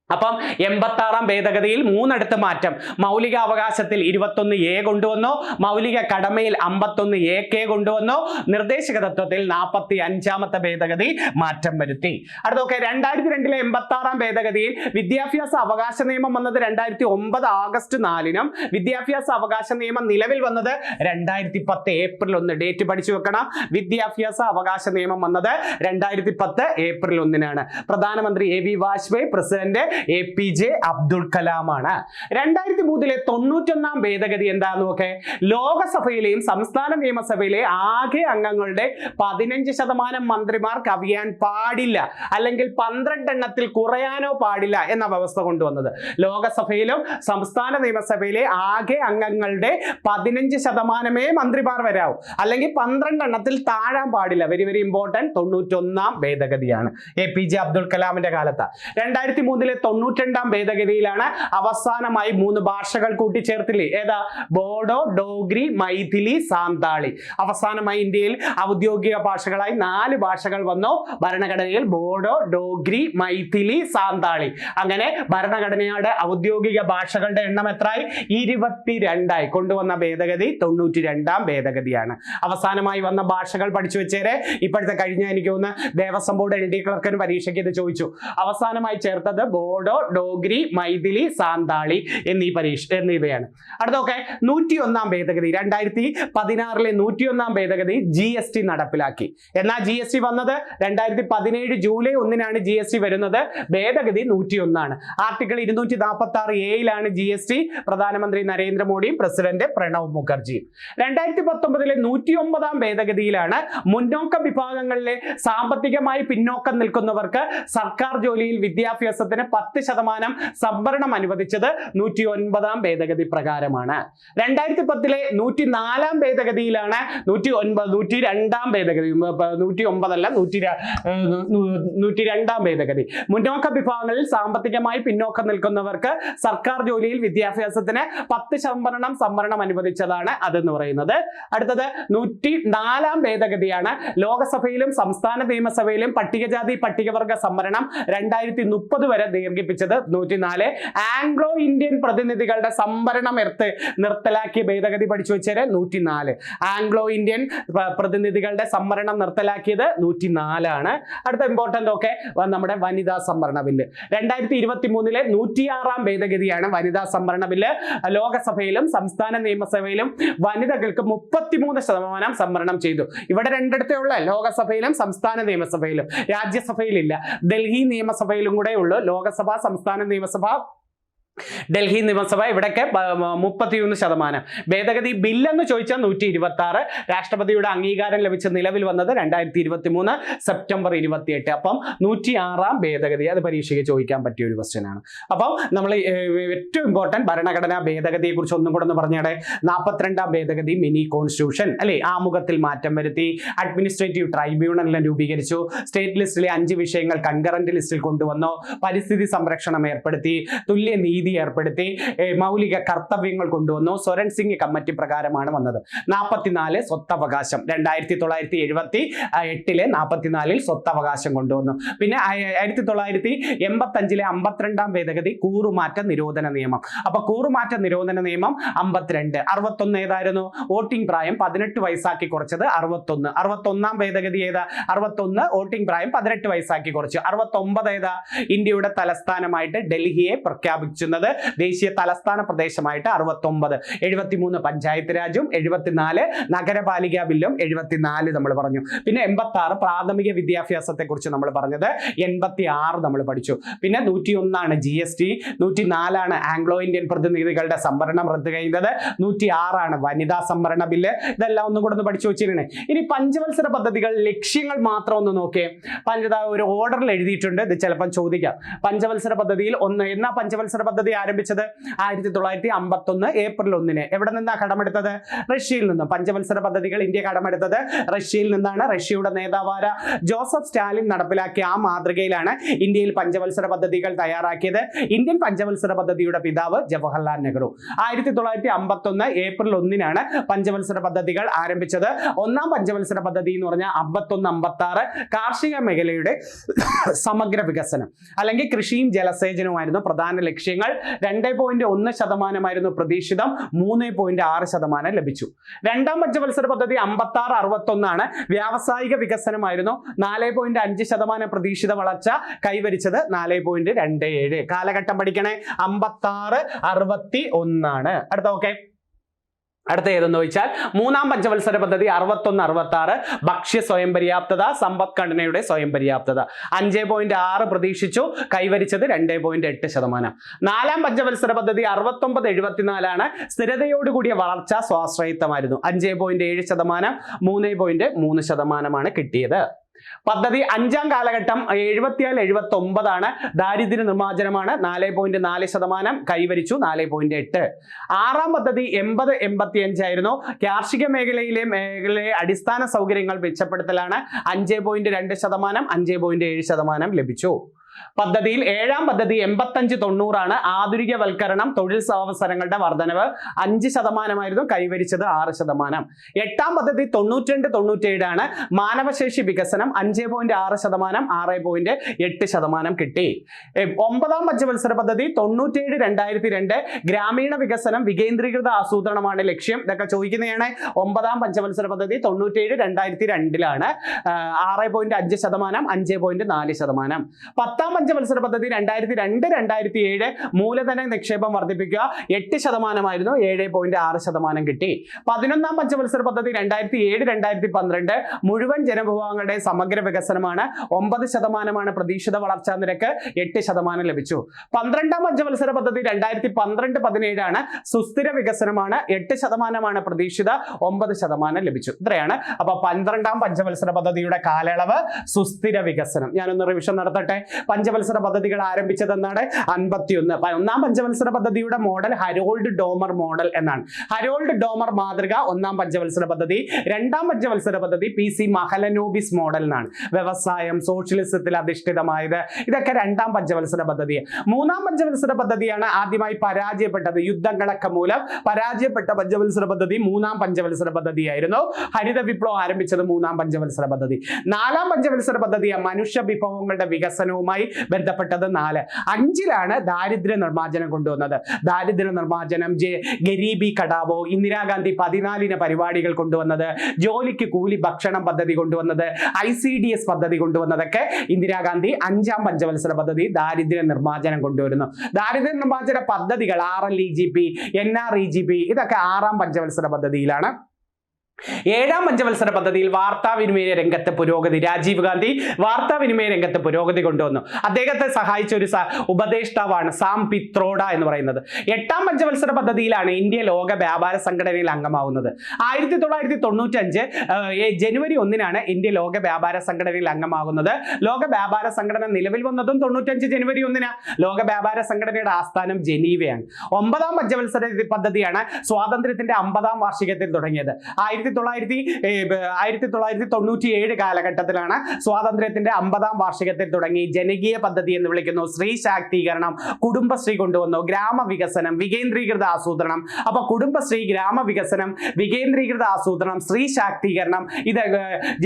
അപ്പം 86-ാം ഭേദഗതിയിൽ 3 അടുത്ത് മാറ്റം. മൗലിക അവകാശത്തിൽ 21A കൊണ്ടുവന്നു, മൗലിക കടമയിൽ 51AK കൊണ്ടുവന്നു, നിർദ്ദേശക തത്വത്തിൽ 45-ാമത്തെ ഭേദഗതി മാറ്റം വരുത്തി. അടുത്തൊക്കെ 2002-ലെ 86-ാം ഭേദഗതിയിൽ വിദ്യാഭ്യാസ അവകാശ നിയമം വന്നത് 2009 ആഗസ്റ്റ് 4-നും വിദ്യാഭ്യാസ അവകാശ നിയമം നിലവിൽ വന്നത് 2010 ഏപ്രിൽ 1. ഡേറ്റ് പഠിച്ചു വെക്കണം. വിദ്യാഭ്യാസ അവകാശ നിയമം വന്നത് 2010 ഏപ്രിൽ 1-നാണ്. പ്രധാനമന്ത്രി AV Vajpayee, president APJ Abdul കലാമാണ്. 2003-ലെ 91-ാം ഭേദഗതി എന്താന്ന് നോക്കെ, ലോകസഭയിലെയും സംസ്ഥാന നിയമസഭയിലെ ആകെ അംഗങ്ങളുടെ 15% മന്ത്രിമാർ കവിയാൻ പാടില്ല, അല്ലെങ്കിൽ 12 എണ്ണത്തിൽ കുറയാനോ പാടില്ല എന്ന വ്യവസ്ഥ കൊണ്ടുവന്നത്. ലോകസഭയിലും സംസ്ഥാന നിയമസഭയിലെ ആകെ അംഗങ്ങളുടെ 15% മന്ത്രിമാർ വരാവൂ, അല്ലെങ്കിൽ 12 എണ്ണത്തിൽ താഴാൻ പാടില്ല. Very very important. 91-ാം ഭേദഗതിയാണ് APJ Abdul കലാമിന്റെ കാലത്ത്. 2003-ലെ 92-ാം ഭേദഗതിയിലാണ് അവസാനമായി 3 ഭാഷകൾ കൂട്ടിച്ചേർത്തില്ലേ? ഏതാ? ബോഡോ, ഡോഗ്രി, മൈഥിലി, സാന്താളി. അവസാനമായി ഇന്ത്യയിൽ ഔദ്യോഗിക ഭാഷകളായി 4 ഭാഷകൾ വന്നു ഭരണഘടനയിൽ. ബോഡോ, ഡോഗ്രി, മൈഥിലി, സാന്താളി. അങ്ങനെ ഭരണഘടനയുടെ ഔദ്യോഗിക ഭാഷകളുടെ എണ്ണം എത്രയായി? 22ആയി. കൊണ്ടുവന്ന ഭേദഗതി 92-ാം ഭേദഗതിയാണ്. അവസാനമായി വന്ന ഭാഷകൾ പഠിച്ചു വെച്ചേരെ. ഇപ്പോഴത്തെ കഴിഞ്ഞ എനിക്ക് തോന്നുന്നു ദേവസ്വം ബോർഡ് LD ക്ലർക്കിന് പരീക്ഷയ്ക്ക് ഇത് ചോദിച്ചു. അവസാനമായി ചേർത്തത് ബോഡോ, ഡോഗ്രി, മൈഥിലി, സാന്താളി എന്നിവയാണ്. അടുത്തൊക്കെ 101-ാം ഭേദഗതി. 2016-ലെ 101-ാം ഭേദഗതി GST നടപ്പിലാക്കി. എന്നാൽ GST വന്നത് 2017 ജൂലൈ 1-നാണ് GST വരുന്നത്. ഭേദഗതി 101-ആണ്. Article 246A-ലാണ് GST. പ്രധാനമന്ത്രി നരേന്ദ്രമോദിയും പ്രസിഡന്റ് പ്രണവ് മുഖർജിയും. 2019-ലെ 109-ാം ഭേദഗതിയിലാണ് മുന്നോക്ക വിഭാഗങ്ങളിലെ സാമ്പത്തികമായി പിന്നോക്കം നിൽക്കുന്നവർക്ക് സർക്കാർ ജോലിയിൽ വിദ്യാഭ്യാസത്തിന് 10% സംവരണം അനുവദിച്ചത് 109-ാം ഭേദഗതി പ്രകാരമാണ്. 2010-ലെ 104-ാം ഭേദഗതിയിലാണ് 102-ാം ഭേദഗതി 109 അല്ല 102-ാം ഭേദഗതി. മുന്നോക്ക വിഭാഗങ്ങളിൽ സാമ്പത്തികമായി പിന്നോക്കം നിൽക്കുന്നവർക്ക് സർക്കാർ ജോലിയിൽ വിദ്യാഭ്യാസത്തിന് 10% സംവരണം അനുവദിച്ചതാണ് അതെന്ന് പറയുന്നത്. അടുത്തത് 104-ാം ഭേദഗതിയാണ്. ലോകസഭയിലും സംസ്ഥാന നിയമസഭയിലും പട്ടികജാതി പട്ടികവർഗ സംവരണം 2030 വരെ ദീർഘിപ്പിച്ചത്. 104 ആംഗ്ലോ ഇന്ത്യൻ പ്രതിനിധികളുടെ സംവരണം നിർത്തലാക്കിയ ഭേദഗതി പഠിച്ചു വെച്ചേരെ. 104 ആംഗ്ലോ ഇന്ത്യൻ പ്രതിനിധികളുടെ സംവരണം നിർത്തലാക്കിയത് 104-ആണ്. അടുത്ത ഇമ്പോർട്ടൻ്റ് ഒക്കെ നമ്മുടെ വനിതാ സംവരണ ബില്ല്. 2023-ലെ 106-ാം ഭേദഗതിയാണ് വനിതാ സംവരണ ബില്ല്. ലോകസഭയിലും സംസ്ഥാന നിയമസഭയിലും വനിതകൾക്ക് 33% സംവരണം ചെയ്തു. ഇവിടെ രണ്ടിടത്തേ ഉള്ള, ലോകസഭയിലും സംസ്ഥാന നിയമസഭയിലും. രാജ്യസഭയിലില്ല. ഡൽഹി നിയമസഭയിലും കൂടെ ഉള്ളു. ലോകസഭ, സംസ്ഥാന നിയമസഭ, ഡൽഹി നിയമസഭ ഇവിടൊക്കെ 33%. ഭേദഗതി ബില്ലെന്ന് ചോദിച്ചാൽ 126. രാഷ്ട്രപതിയുടെ അംഗീകാരം ലഭിച്ച നിലവിൽ വന്നത് 2023 സെപ്റ്റംബർ 28. അപ്പം 106-ാം ഭേദഗതി. അത് പരീക്ഷയ്ക്ക് ചോദിക്കാൻ പറ്റിയ ഒരു ക്വസ്റ്റ്യൻ ആണ്. അപ്പം നമ്മൾ ഏറ്റവും ഇമ്പോർട്ടൻറ്റ് ഭരണഘടനാ ഭേദഗതിയെ കുറിച്ച് ഒന്നും കൂടെ ഒന്ന് പറഞ്ഞേടെ. 42-ാം ഭേദഗതി മിനി കോൺസ്റ്റിറ്റ്യൂഷൻ അല്ലേ? ആമുഖത്തിൽ മാറ്റം വരുത്തി. അഡ്മിനിസ്ട്രേറ്റീവ് ട്രൈബ്യൂണലിനെ രൂപീകരിച്ചു. സ്റ്റേറ്റ് ലിസ്റ്റിലെ 5 വിഷയങ്ങൾ കൺകറന്റ് ലിസ്റ്റിൽ കൊണ്ടുവന്നു. പരിസ്ഥിതി സംരക്ഷണം ഏർപ്പെടുത്തി. തുല്യ നീതി ഏർപ്പെടുത്തി. മൗലിക കർത്തവ്യങ്ങൾ കൊണ്ടുവന്നു. സ്വരൺ സിംഗ് കമ്മിറ്റി പ്രകാരമാണ് വന്നത്. 44 സ്വത്തവകാശം. 1978-ലെ 44-ൽ സ്വത്തവകാശം കൊണ്ടുവന്നു. പിന്നെ 1985-ലെ 52-ാം ഭേദഗതി കൂറുമാറ്റ നിരോധന നിയമം. അപ്പൊ കൂറുമാറ്റ നിരോധന നിയമം 52. 61 ഏതായിരുന്നു? വോട്ടിംഗ് പ്രായം 18 വയസ്സാക്കി കുറച്ചത് 61. 61-ാം ഭേദഗതി ഏതാ? 61 വോട്ടിംഗ് പ്രായം 18 വയസ്സാക്കി കുറച്ചു. 69 ഏതാ? ഇന്ത്യയുടെ തലസ്ഥാനമായിട്ട് ഡൽഹിയെ പ്രഖ്യാപിച്ചു. ദേശീയ തലസ്ഥാന പ്രദേശമായിട്ട് 69. 73 പഞ്ചായത്ത് രാജും 74 നഗരപാലിക ബില്ലും 74 നമ്മൾ പറഞ്ഞു. പിന്നെ 86 പ്രാഥമിക വിദ്യാഭ്യാസത്തെ കുറിച്ച് നമ്മൾ പറഞ്ഞത്. 86 നമ്മൾ പഠിച്ചു. പിന്നെ 101-ആണ് GST. 104-ആണ് ആംഗ്ലോ ഇന്ത്യൻ പ്രതിനിധികളുടെ സംവരണം റദ്ദ് ചെയ്യുന്നത്. 106-ആണ് വനിതാ സംവരണ ബില്ല്. ഇതെല്ലാം ഒന്നും കൂടെ ഒന്ന് പഠിച്ചു വെച്ചിരുന്നേ. ഇനി പഞ്ചവത്സര പദ്ധതികൾ ലക്ഷ്യങ്ങൾ മാത്രം ഒന്ന് നോക്കിയേ. ഒരു ഓർഡറിൽ എഴുതിയിട്ടുണ്ട്. ഇത് ചിലപ്പം ചോദിക്കാം. പഞ്ചവത്സര പദ്ധതിയിൽ 1 എന്നാ പഞ്ചവത്സര പദ്ധതി പദ്ധതി ആരംഭിച്ചത്? 1951 ഏപ്രിൽ 1. എവിടെ നിന്നാണ് കടമെടുത്തത്? റഷ്യയിൽ നിന്നും. പഞ്ചവത്സര പദ്ധതികൾ ഇന്ത്യ കടമെടുത്തത് റഷ്യയിൽ നിന്നാണ്. റഷ്യയുടെ നേതാവായ ജോസഫ് സ്റ്റാലിൻ നടപ്പിലാക്കിയ ആ മാതൃകയിലാണ് ഇന്ത്യയിൽ പഞ്ചവത്സര പദ്ധതികൾ തയ്യാറാക്കിയത്. ഇന്ത്യൻ പഞ്ചവത്സര പദ്ധതിയുടെ പിതാവ് ജവഹർലാൽ നെഹ്റു. 1951 ഏപ്രിൽ 1 പഞ്ചവത്സര പദ്ധതികൾ ആരംഭിച്ചത്. ഒന്നാം പഞ്ചവത്സര പദ്ധതി എന്ന് പറഞ്ഞാൽ 51-56 കാർഷിക മേഖലയുടെ സമഗ്ര വികസനം അല്ലെങ്കിൽ കൃഷിയും ജലസേചനവുമായിരുന്നു പ്രധാന ലക്ഷ്യങ്ങൾ. 2.1% പ്രതീക്ഷിതം, 3.6% ലഭിച്ചു. രണ്ടാം പഞ്ചവത്സര പദ്ധതി 56-61 വ്യാവസായിക വികസനമായിരുന്നു. 4.5% പ്രതീക്ഷിത വളർച്ച കൈവരിച്ചത് 4.27. കാലഘട്ടം പഠിക്കണേ. 56-61. അടുത്ത ഓക്കെ. അടുത്ത ഏതെന്ന് ചോദിച്ചാൽ മൂന്നാം പഞ്ചവത്സര പദ്ധതി 61-66 ഭക്ഷ്യ സ്വയം പര്യാപ്തത, സമ്പദ്ഘടനയുടെ സ്വയം പര്യാപ്തത. 5.6 പ്രതീക്ഷിച്ചു, കൈവരിച്ചത് 2.8%. നാലാം പഞ്ചവത്സര പദ്ധതി 69-74 സ്ഥിരതയോടുകൂടിയ വളർച്ച, സ്വാശ്രയത്വമായിരുന്നു. 5.7%, 3.3% കിട്ടിയത്. പദ്ധതി അഞ്ചാം കാലഘട്ടം 74-79 ദാരിദ്ര്യ നിർമ്മാർജ്ജനമാണ്. 4.4% കൈവരിച്ചു, 4.8. ആറാം പദ്ധതി 80-85 ആയിരുന്നു. കാർഷിക മേഖലയിലെ അടിസ്ഥാന സൗകര്യങ്ങൾ മെച്ചപ്പെടുത്തലാണ്. 5.2%, 5.7% ലഭിച്ചു. പദ്ധതിയിൽ ഏഴാം പദ്ധതി 85-90 ആധുനികവൽക്കരണം, തൊഴിൽ അവസരങ്ങളുടെ വർധനവ്. 5% കൈവരിച്ചത് 6%. എട്ടാം പദ്ധതി 92-97 മാനവശേഷി വികസനം. 5.6%, 6.8% കിട്ടി. ഒമ്പതാം പഞ്ചവത്സര പദ്ധതി 97-2002 ഗ്രാമീണ വികസനം, വികേന്ദ്രീകൃത ആസൂത്രണമാണ് ലക്ഷ്യം. ഇതൊക്കെ ചോദിക്കുന്നതാണ്. ഒമ്പതാം പഞ്ചവത്സര പദ്ധതി 97-2002 6.5%, 5.4%. പത്താം പഞ്ചവത്സര പദ്ധതി 2002-2007 മൂലധന നിക്ഷേപം വർദ്ധിപ്പിക്കുക. 8% 7.6% കിട്ടി. 11ാം പഞ്ചവത്സര പദ്ധതി 2007-2012 മുഴുവൻ ജനവിഭാഗങ്ങളുടെ സമഗ്ര വികസനമാണ്. 9% പ്രതീക്ഷിത വളർച്ചാ നിരക്ക്, 8% ലഭിച്ചു. 12ാം പഞ്ചവത്സര പദ്ധതി 2012-17 സുസ്ഥിര വികസനമാണ്. 8% പ്രതീക്ഷിത, 9% ലഭിച്ചു. ഇത്രയാണ്. അപ്പൊ 12ാം പഞ്ചവത്സര പദ്ധതിയുടെ കാലയളവ് സുസ്ഥിര വികസനം. ഞാനൊന്ന് റിവിഷൻ നടത്തട്ടെ. പഞ്ചവത്സര പദ്ധതികൾ ആരംഭിച്ചതെന്നാണ് 51. ഒന്നാം പഞ്ചവത്സര പദ്ധതിയുടെ മോഡൽ ഹരോൾഡ് ഡോമർ മോഡൽ എന്നാണ്. ഹരോൾഡ് ഡോമർ മാതൃക ഒന്നാം പഞ്ചവത്സര പദ്ധതി. രണ്ടാം പഞ്ചവത്സര പദ്ധതി PC മഹലനോബിസ് മോഡൽ എന്നാണ്. വ്യവസായം, സോഷ്യലിസത്തിൽ അധിഷ്ഠിതമായത്. ഇതൊക്കെ രണ്ടാം പഞ്ചവത്സര പദ്ധതി. മൂന്നാം പഞ്ചവത്സര പദ്ധതിയാണ് ആദ്യമായി പരാജയപ്പെട്ടത്. യുദ്ധങ്ങളൊക്കെ മൂലം പരാജയപ്പെട്ട പഞ്ചവത്സര പദ്ധതി മൂന്നാം പഞ്ചവത്സര പദ്ധതിയായിരുന്നു. ഹരിത വിപ്ലവം ആരംഭിച്ചത് മൂന്നാം പഞ്ചവത്സര പദ്ധതി. നാലാം പഞ്ചവത്സര പദ്ധതി മനുഷ്യ വിഭവങ്ങളുടെ വികസനവുമായി ബന്ധപ്പെട്ടത് 4. 5ലാണ് ദാരിദ്ര്യ നിർമ്മാർജ്ജനം കൊണ്ടുവന്നത്. ദാരിദ്ര്യ നിർമ്മാർജ്ജനം, ഗരീബി കടാവോ, ഇന്ദിരാഗാന്ധി 14 പരിപാടികൾ കൊണ്ടുവന്നത്, ജോലിക്ക് കൂലി ഭക്ഷണം പദ്ധതി കൊണ്ടുവന്നത്, ICDS പദ്ധതി കൊണ്ടുവന്നതൊക്കെ ഇന്ദിരാഗാന്ധി 5ാം പഞ്ചവത്സര പദ്ധതി ദാരിദ്ര്യ നിർമ്മാർജ്ജനം കൊണ്ടുവരുന്നു. ദാരിദ്ര്യ നിർമ്മാർജ്ജന പദ്ധതികൾ RLEGP, NREGP ഇതൊക്കെ 6ാം പഞ്ചവത്സര പദ്ധതിയിലാണ്. 7ാം പഞ്ചവത്സര പദ്ധതിയിൽ വാർത്താവിനിമയ രംഗത്തെ പുരോഗതി. രാജീവ് ഗാന്ധി വാർത്താവിനിമയ രംഗത്ത് പുരോഗതി കൊണ്ടുവന്നു. അദ്ദേഹത്തെ സഹായിച്ച ഒരു ഉപദേഷ്ടാവാണ് സാം പിത്രോഡ എന്ന് പറയുന്നത്. 8ാം പഞ്ചവത്സര പദ്ധതിയിലാണ് ഇന്ത്യ ലോക വ്യാപാര സംഘടനയിൽ അംഗമാവുന്നത്. 1995 ജനുവരി 1 ഇന്ത്യ ലോക വ്യാപാര സംഘടനയിൽ അംഗമാകുന്നത്. ലോക വ്യാപാര സംഘടന നിലവിൽ വന്നതും 95 ജനുവരി 1. ലോക വ്യാപാര സംഘടനയുടെ ആസ്ഥാനം ജനീവയാണ്. 9ാം പഞ്ചവത്സര പദ്ധതിയാണ് സ്വാതന്ത്ര്യത്തിന്റെ 50ാം വാർഷികത്തിൽ തുടങ്ങിയത്. 1997 കാലഘട്ടത്തിലാണ് സ്വാതന്ത്ര്യത്തിന്റെ 50ാം വാർഷികത്തിൽ തുടങ്ങി. ജനകീയ പദ്ധതി എന്ന് വിളിക്കുന്നു. സ്ത്രീ ശാക്തീകരണം, കുടുംബശ്രീ കൊണ്ടുവന്നു. ഗ്രാമവികസനം, വികേന്ദ്രീകൃത ആസൂത്രണം. അപ്പൊ കുടുംബശ്രീ, ഗ്രാമവികസനം, വികേന്ദ്രീകൃത ആസൂത്രണം, സ്ത്രീ ശാക്തീകരണം, ഇത്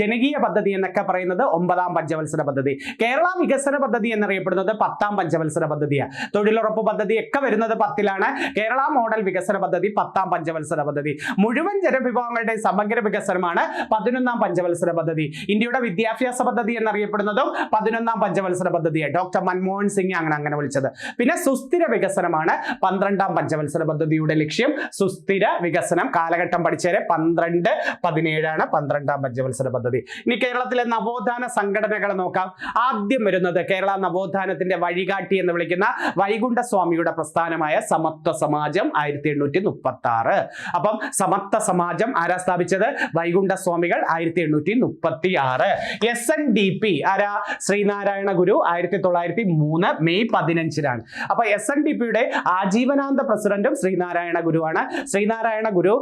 ജനകീയ പദ്ധതി എന്നൊക്കെ പറയുന്നത് 9ാം പഞ്ചവത്സര പദ്ധതി. കേരള വികസന പദ്ധതി എന്നറിയപ്പെടുന്നത് 10ാം പഞ്ചവത്സര പദ്ധതിയാണ്. തൊഴിലുറപ്പ് പദ്ധതി ഒക്കെ വരുന്നത് 10ലാണ്. കേരള മോഡൽ വികസന പദ്ധതി 10ാം പഞ്ചവത്സര പദ്ധതി. മുഴുവൻ ജനവിഭാഗങ്ങളുടെ സമഗ്ര വികസനമാണ് 11ാം പഞ്ചവത്സര പദ്ധതി. ഇന്ത്യയുടെ വിദ്യാഭ്യാസ പദ്ധതി എന്നറിയപ്പെടുന്നതും 11ാം പഞ്ചവത്സര പദ്ധതിയാണ്. ഡോക്ടർ മൻമോഹൻ സിംഗ് അങ്ങനെ വിളിച്ചത്. പിന്നെ സുസ്ഥിര വികസനമാണ് 12ാം പഞ്ചവത്സര പദ്ധതിയുടെ ലക്ഷ്യം. സുസ്ഥിര വികസനം. കാലഘട്ടം പഠിച്ചേരെ. 12-17 12ാം പഞ്ചവത്സര പദ്ധതി. ഇനി കേരളത്തിലെ നവോത്ഥാന സംഘടനകൾ നോക്കാം. ആദ്യം വരുന്നത് കേരള നവോത്ഥാനത്തിന്റെ വഴികാട്ടി എന്ന് വിളിക്കുന്ന വൈകുണ്ഠസ്വാമിയുടെ പ്രസ്ഥാനമായ സമത്വ സമാജം 1836. അപ്പം സമത്വ സമാജം ആരാ സ്ഥാപിച്ചത്? സ്ഥാപിച്ചത് വൈകുണ്ഠ സ്വാമികൾ 1836. SNDP ആരാ? ശ്രീനാരായണ ഗുരു 1903 മെയ് 15-നാണ്. അപ്പൊ SNDPയുടെ ആജീവനാന്ത പ്രസിഡന്റും ശ്രീനാരായണ ഗുരുവാണ്. ശ്രീനാരായണ ഗുരു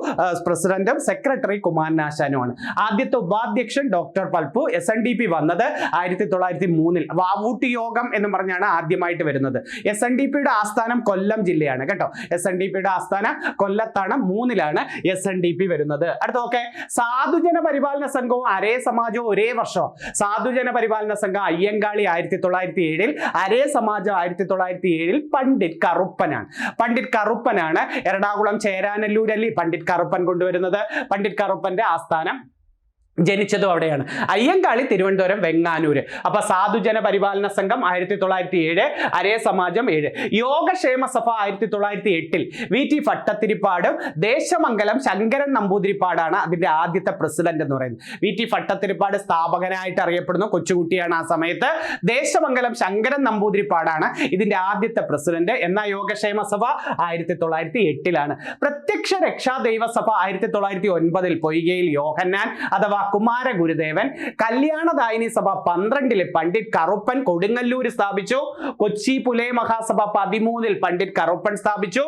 പ്രസിഡന്റും സെക്രട്ടറി കുമാരനാശാനുമാണ്. ആദ്യത്തെ ഉപാധ്യക്ഷൻ ഡോക്ടർ പൽപ്പു. SNDP വന്നത് 1903 വാവൂട്ടി യോഗം എന്ന് പറഞ്ഞാണ് ആദ്യമായിട്ട് വരുന്നത്. SNDPയുടെ ആസ്ഥാനം കൊല്ലം ജില്ലയാണ് കേട്ടോ. SNDPയുടെ ആസ്ഥാനം കൊല്ലത്താണ്. 3-ലാണ് SNDP വരുന്നത്. അടുത്ത ഓക്കെ, സാധുജന പരിപാലന സംഘവും അരേ സമാജവും ഒരേ വർഷം. സാധുജന പരിപാലന സംഘം അയ്യങ്കാളി 1907, അരേ സമാജം 1907. പണ്ഡിറ്റ് കറുപ്പനാണ്. പണ്ഡിറ്റ് കറുപ്പനാണ് എറണാകുളം ചേരാനല്ലൂരല്ലി പണ്ഡിറ്റ് കറുപ്പൻ കൊണ്ടുവരുന്നത്. പണ്ഡിറ്റ് കറുപ്പന്റെ ആസ്ഥാനം ജനിച്ചതും അവിടെയാണ്. അയ്യങ്കാളി തിരുവനന്തപുരം വെങ്ങാനൂര്. അപ്പൊ സാധുജന പരിപാലന സംഘം 1907, അരേ സമാജം 7. യോഗക്ഷേമ സഭ 1908 VT ഭട്ടത്തിരിപ്പാടും ദേശമംഗലം ശങ്കരൻ നമ്പൂതിരിപ്പാടാണ് അതിന്റെ ആദ്യത്തെ പ്രസിഡന്റ് എന്ന് പറയുന്നത്. VT ഭട്ടത്തിരിപ്പാട് സ്ഥാപകനായിട്ട് അറിയപ്പെടുന്നു, കൊച്ചുകുട്ടിയാണ് ആ സമയത്ത്. ദേശമംഗലം ശങ്കരൻ നമ്പൂതിരിപ്പാടാണ് ഇതിന്റെ ആദ്യത്തെ പ്രസിഡന്റ്. എന്നാൽ യോഗക്ഷേമ സഭ 1908-ലാണ്. പ്രത്യക്ഷ രക്ഷാ ദൈവസഭ 1909 പൊയ്കയിൽ യോഹന്നാൻ അഥവാ കുമാര ഗുരുദേവൻ. കല്യാണദായിനി സഭ 12 പണ്ഡിറ്റ് കറുപ്പൻ കൊടുങ്ങല്ലൂർ സ്ഥാപിച്ചു. കൊച്ചി പുലയ മഹാസഭ 13 പണ്ഡിറ്റ് കറുപ്പൻ സ്ഥാപിച്ചു.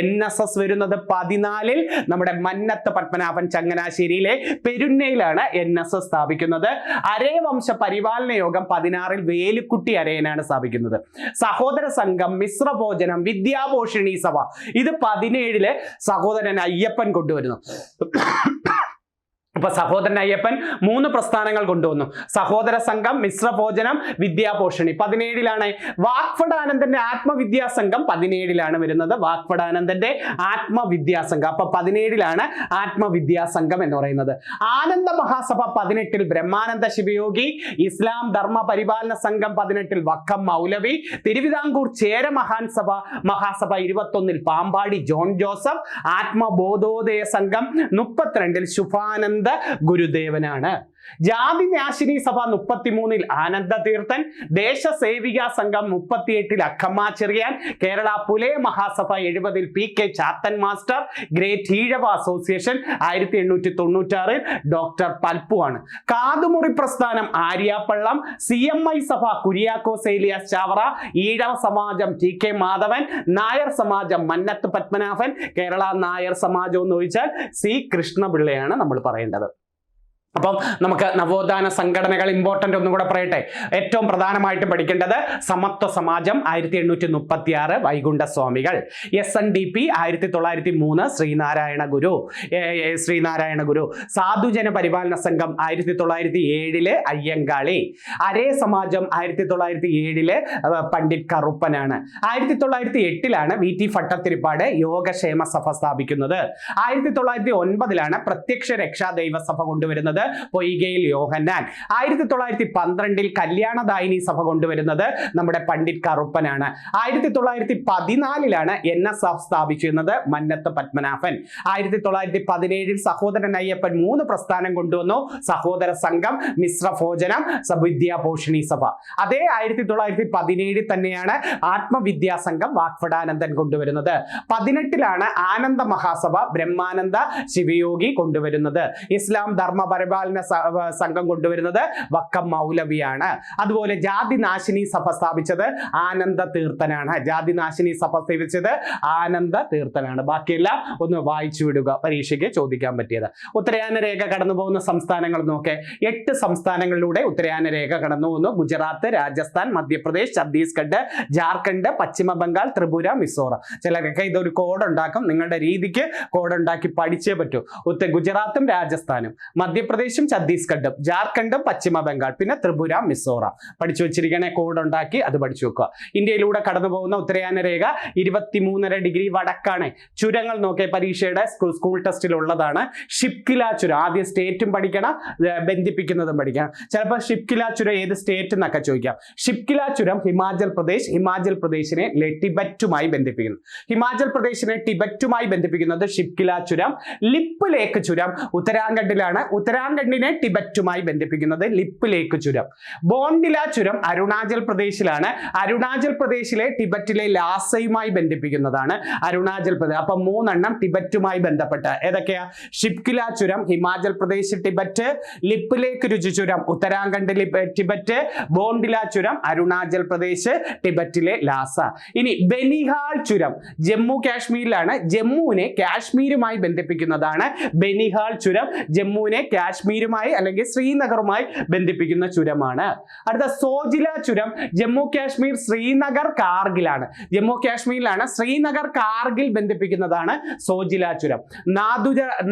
NSS വരുന്നത് 14 നമ്മുടെ മന്നത്ത് പത്മനാഭൻ ചങ്ങനാശ്ശേരിയിലെ പെരുന്നയിലാണ് NSS സ്ഥാപിക്കുന്നത്. അരേ വംശ പരിപാലന യോഗം 16 വേലുക്കുട്ടി അരയനാണ് സ്ഥാപിക്കുന്നത്. സഹോദര സംഘം, മിശ്രഭോജനം, വിദ്യാപോഷിണി സഭ ഇത് 17 സഹോദരൻ അയ്യപ്പൻ കൊണ്ടുവരുന്നു. അപ്പൊ സഹോദരൻ അയ്യപ്പൻ 3 പ്രസ്ഥാനങ്ങൾ കൊണ്ടുവന്നു. സഹോദര സംഘം, മിശ്രഭോജനം, വിദ്യാപോഷണി 17-ലാണ്. വാഗ്ഭടാനന്ദന്റെ ആത്മവിദ്യാസംഘം 17-ലാണ് വരുന്നത്. വാഗ്ഭടാനന്ദന്റെ ആത്മവിദ്യാസംഘം. അപ്പൊ 17-ലാണ് ആത്മവിദ്യാസംഘം എന്ന് പറയുന്നത്. ആനന്ദ മഹാസഭ 18 ബ്രഹ്മാനന്ദ ശിവയോഗി. ഇസ്ലാം ധർമ്മ പരിപാലന സംഘം 18 വക്കം മൗലവി. തിരുവിതാംകൂർ ചേര മഹാസഭ 21 പാമ്പാടി ജോൺ ജോസഫ്. ആത്മബോധോദയ സംഘം 32 ശുഭാനന്ദ ഗുരുദേവനാണ്. ജാതി നാശിനി സഭ 33 ആനന്ദ Theerthan. Desasevika Sangham 38 Akkamma Cheriyan. Kerala Pulaya Mahasabha 70 PK Chathan master. Great Ezhava association 1896 doctor Palpu ആണ്. കാതുമുറി പ്രസ്ഥാനം ആര്യാപ്പള്ളം. CMI സഭ കുര്യാക്കോസ് ഏലിയാസ് ചാവറ. ഈഴവ സമാജം TK മാധവൻ. നായർ സമാജം മന്നത്ത് പത്മനാഭൻ. കേരള നായർ സമാജം എന്ന് ചോദിച്ചാൽ C കൃഷ്ണപിള്ളയാണ് നമ്മൾ പറയേണ്ടത്. അപ്പം നമുക്ക് നവോത്ഥാന സംഘടനകൾ ഇമ്പോർട്ടൻ്റ് ഒന്നും കൂടെ പറയട്ടെ. ഏറ്റവും പ്രധാനമായിട്ട് പഠിക്കേണ്ടത് സമത്വ സമാജം 1836 വൈകുണ്ഠ സ്വാമികൾ. SNDP 1903 ശ്രീനാരായണ ഗുരു. സാധുജന പരിപാലന സംഘം 1907 അയ്യങ്കാളി. അരേ സമാജം 1907 പണ്ഡിറ്റ് കറുപ്പനാണ്. 1908-ലാണ് VT ഭട്ടത്തിരിപ്പാട് യോഗക്ഷേമ സഭ സ്ഥാപിക്കുന്നത്. 1909-ലാണ് പ്രത്യക്ഷ രക്ഷാ ദൈവസഭ കൊണ്ടുവരുന്നത് പൊയ്കയിൽ യോഹന്നാൻ. 1912 കല്യാണദായിനി സഭ കൊണ്ടുവരുന്നത് നമ്മുടെ പണ്ഡിറ്റ് കറുപ്പനാണ്. 1914-ലാണ് NSF സ്ഥാപിച്ചിരുന്നത് മന്നത്ത് പത്മനാഭൻ. 1917 സഹോദരൻ അയ്യപ്പൻ 3 പ്രസ്ഥാനം കൊണ്ടുവന്നു. സഹോദര സംഘം, മിശ്രഭോജനം, വിദ്യാപോഷിണി സഭ. അതേ 1917 തന്നെയാണ് ആത്മവിദ്യാസംഘം വാഗ്ഭടാനന്ദൻ കൊണ്ടുവരുന്നത്. 18-ലാണ് ആനന്ദ മഹാസഭ ബ്രഹ്മാനന്ദ ശിവയോഗി കൊണ്ടുവരുന്നത്. ഇസ്ലാം ധർമ്മ പരിപാലന സംഘം കൊണ്ടുവരുന്നത് വക്കം മൗലവിയാണ്. അതുപോലെ ജാതി നാശിനി സഭ സ്ഥാപിച്ചത് ആനന്ദ തീർത്ഥനാണ്. ജാതി നാശിനി സഭ സ്ഥാപിച്ചത് ആനന്ദ തീർത്ഥനാണ്. ബാക്കിയെല്ലാം ഒന്ന് വായിച്ചു വിടുക, പരീക്ഷയ്ക്ക് ചോദിക്കാൻ പറ്റിയത്. ഉത്തരയാന രേഖ കടന്നു പോകുന്ന സംസ്ഥാനങ്ങൾ നോക്കെ. 8 സംസ്ഥാനങ്ങളിലൂടെ ഉത്തരയാന രേഖ കടന്നു പോകുന്നു. ഗുജറാത്ത്, രാജസ്ഥാൻ, മധ്യപ്രദേശ്, ഛത്തീസ്ഗഡ്, ജാർഖണ്ഡ്, പശ്ചിമ ബംഗാൾ, ത്രിപുര, മിസോറാം. ചിലരൊക്കെ ഇതൊരു കോഡ് ഉണ്ടാക്കും. നിങ്ങളുടെ രീതിക്ക് കോഡ് ഉണ്ടാക്കി പഠിച്ചേ പറ്റൂ. ഗുജറാത്തും രാജസ്ഥാനും, മധ്യപ്രദേശും ഛത്തീസ്ഗഡും, ജാർഖണ്ഡും, പശ്ചിമ ബംഗാൾ, പിന്നെ ത്രിപുര, മിസോറാം പഠിച്ചു വെച്ചിരിക്കണേ. കോഡ് ഉണ്ടാക്കി അത് പഠിച്ചു വെക്കുക. ഇന്ത്യയിലൂടെ കടന്നു പോകുന്ന ഉത്തരയാന രേഖ 23.5 ഡിഗ്രി വടക്കാണ്. ചുരങ്ങൾ നോക്കിയ പരീക്ഷയുടെ സ്കൂൾ ടെസ്റ്റിൽ ഉള്ളതാണ്. ഷിപ്കില ചുരം ആദ്യം സ്റ്റേറ്റും പഠിക്കണം, ബന്ധിപ്പിക്കുന്നതും പഠിക്കണം. ചിലപ്പോൾ ഷിപ്കില ചുരം ഏത് സ്റ്റേറ്റ് എന്നൊക്കെ ചോദിക്കാം. ഷിപ്കില ചുരം ഹിമാചൽ പ്രദേശിനെ ടിബറ്റുമായി ബന്ധിപ്പിക്കുന്നു. ഹിമാചൽ പ്രദേശിനെ ടിബറ്റുമായി ബന്ധിപ്പിക്കുന്നത് ഷിപ്കില ചുരം. ലിപ്പ് ലേക്ക് ചുരം ഉത്തരാഖണ്ഡിലാണ്. ഉത്തരാഖണ്ഡിനെ ടിബറ്റുമായി ബന്ധിപ്പിക്കുന്നത് ലിപ്പ് ലേക്ക് ചുരം. ബോണ്ടില ചുരം അരുണാചൽ പ്രദേശിലാണ്. അരുണാചൽ പ്രദേശിലെ ടിബറ്റിലെ ലാസയുമായി ബന്ധിപ്പിക്കുന്നതാണ് അരുണാചൽ പ്രദേശ്. അപ്പൊ 3 ടിബറ്റുമായി ബന്ധപ്പെട്ട ഏതൊക്കെയാ? ഷിപ്കില ചുരം ഹിമാചൽ പ്രദേശ് ടിബറ്റ്, ലിപ്പ് ലേക്ക് രുചി ചുരം ഉത്തരാഖണ്ഡ് ടിബറ്റ്, ബോണ്ടില ചുരം അരുണാചൽ പ്രദേശ് ടിബറ്റിലെ ലാസ. ഇനി ബനിഹാൾ ചുരം ജമ്മു കാശ്മീരിലാണ്. ജമ്മുവിനെ കാശ്മീരുമായി ബന്ധിപ്പിക്കുന്നതാണ് ബനിഹാൾ ചുരം. ജമ്മുവിനെ കാശ്മീരുമായി അല്ലെങ്കിൽ ശ്രീനഗറുമായി ബന്ധിപ്പിക്കുന്ന ചുരമാണ്. അടുത്ത സോജില ചുരം ജമ്മു കാശ്മീർ ശ്രീനഗർ കാർഗിലാണ്. ജമ്മു കാശ്മീരിലാണ്. ശ്രീനഗർ കാർഗിൽ ബന്ധിപ്പിക്കുന്നതാണ് സോജില ചുരം.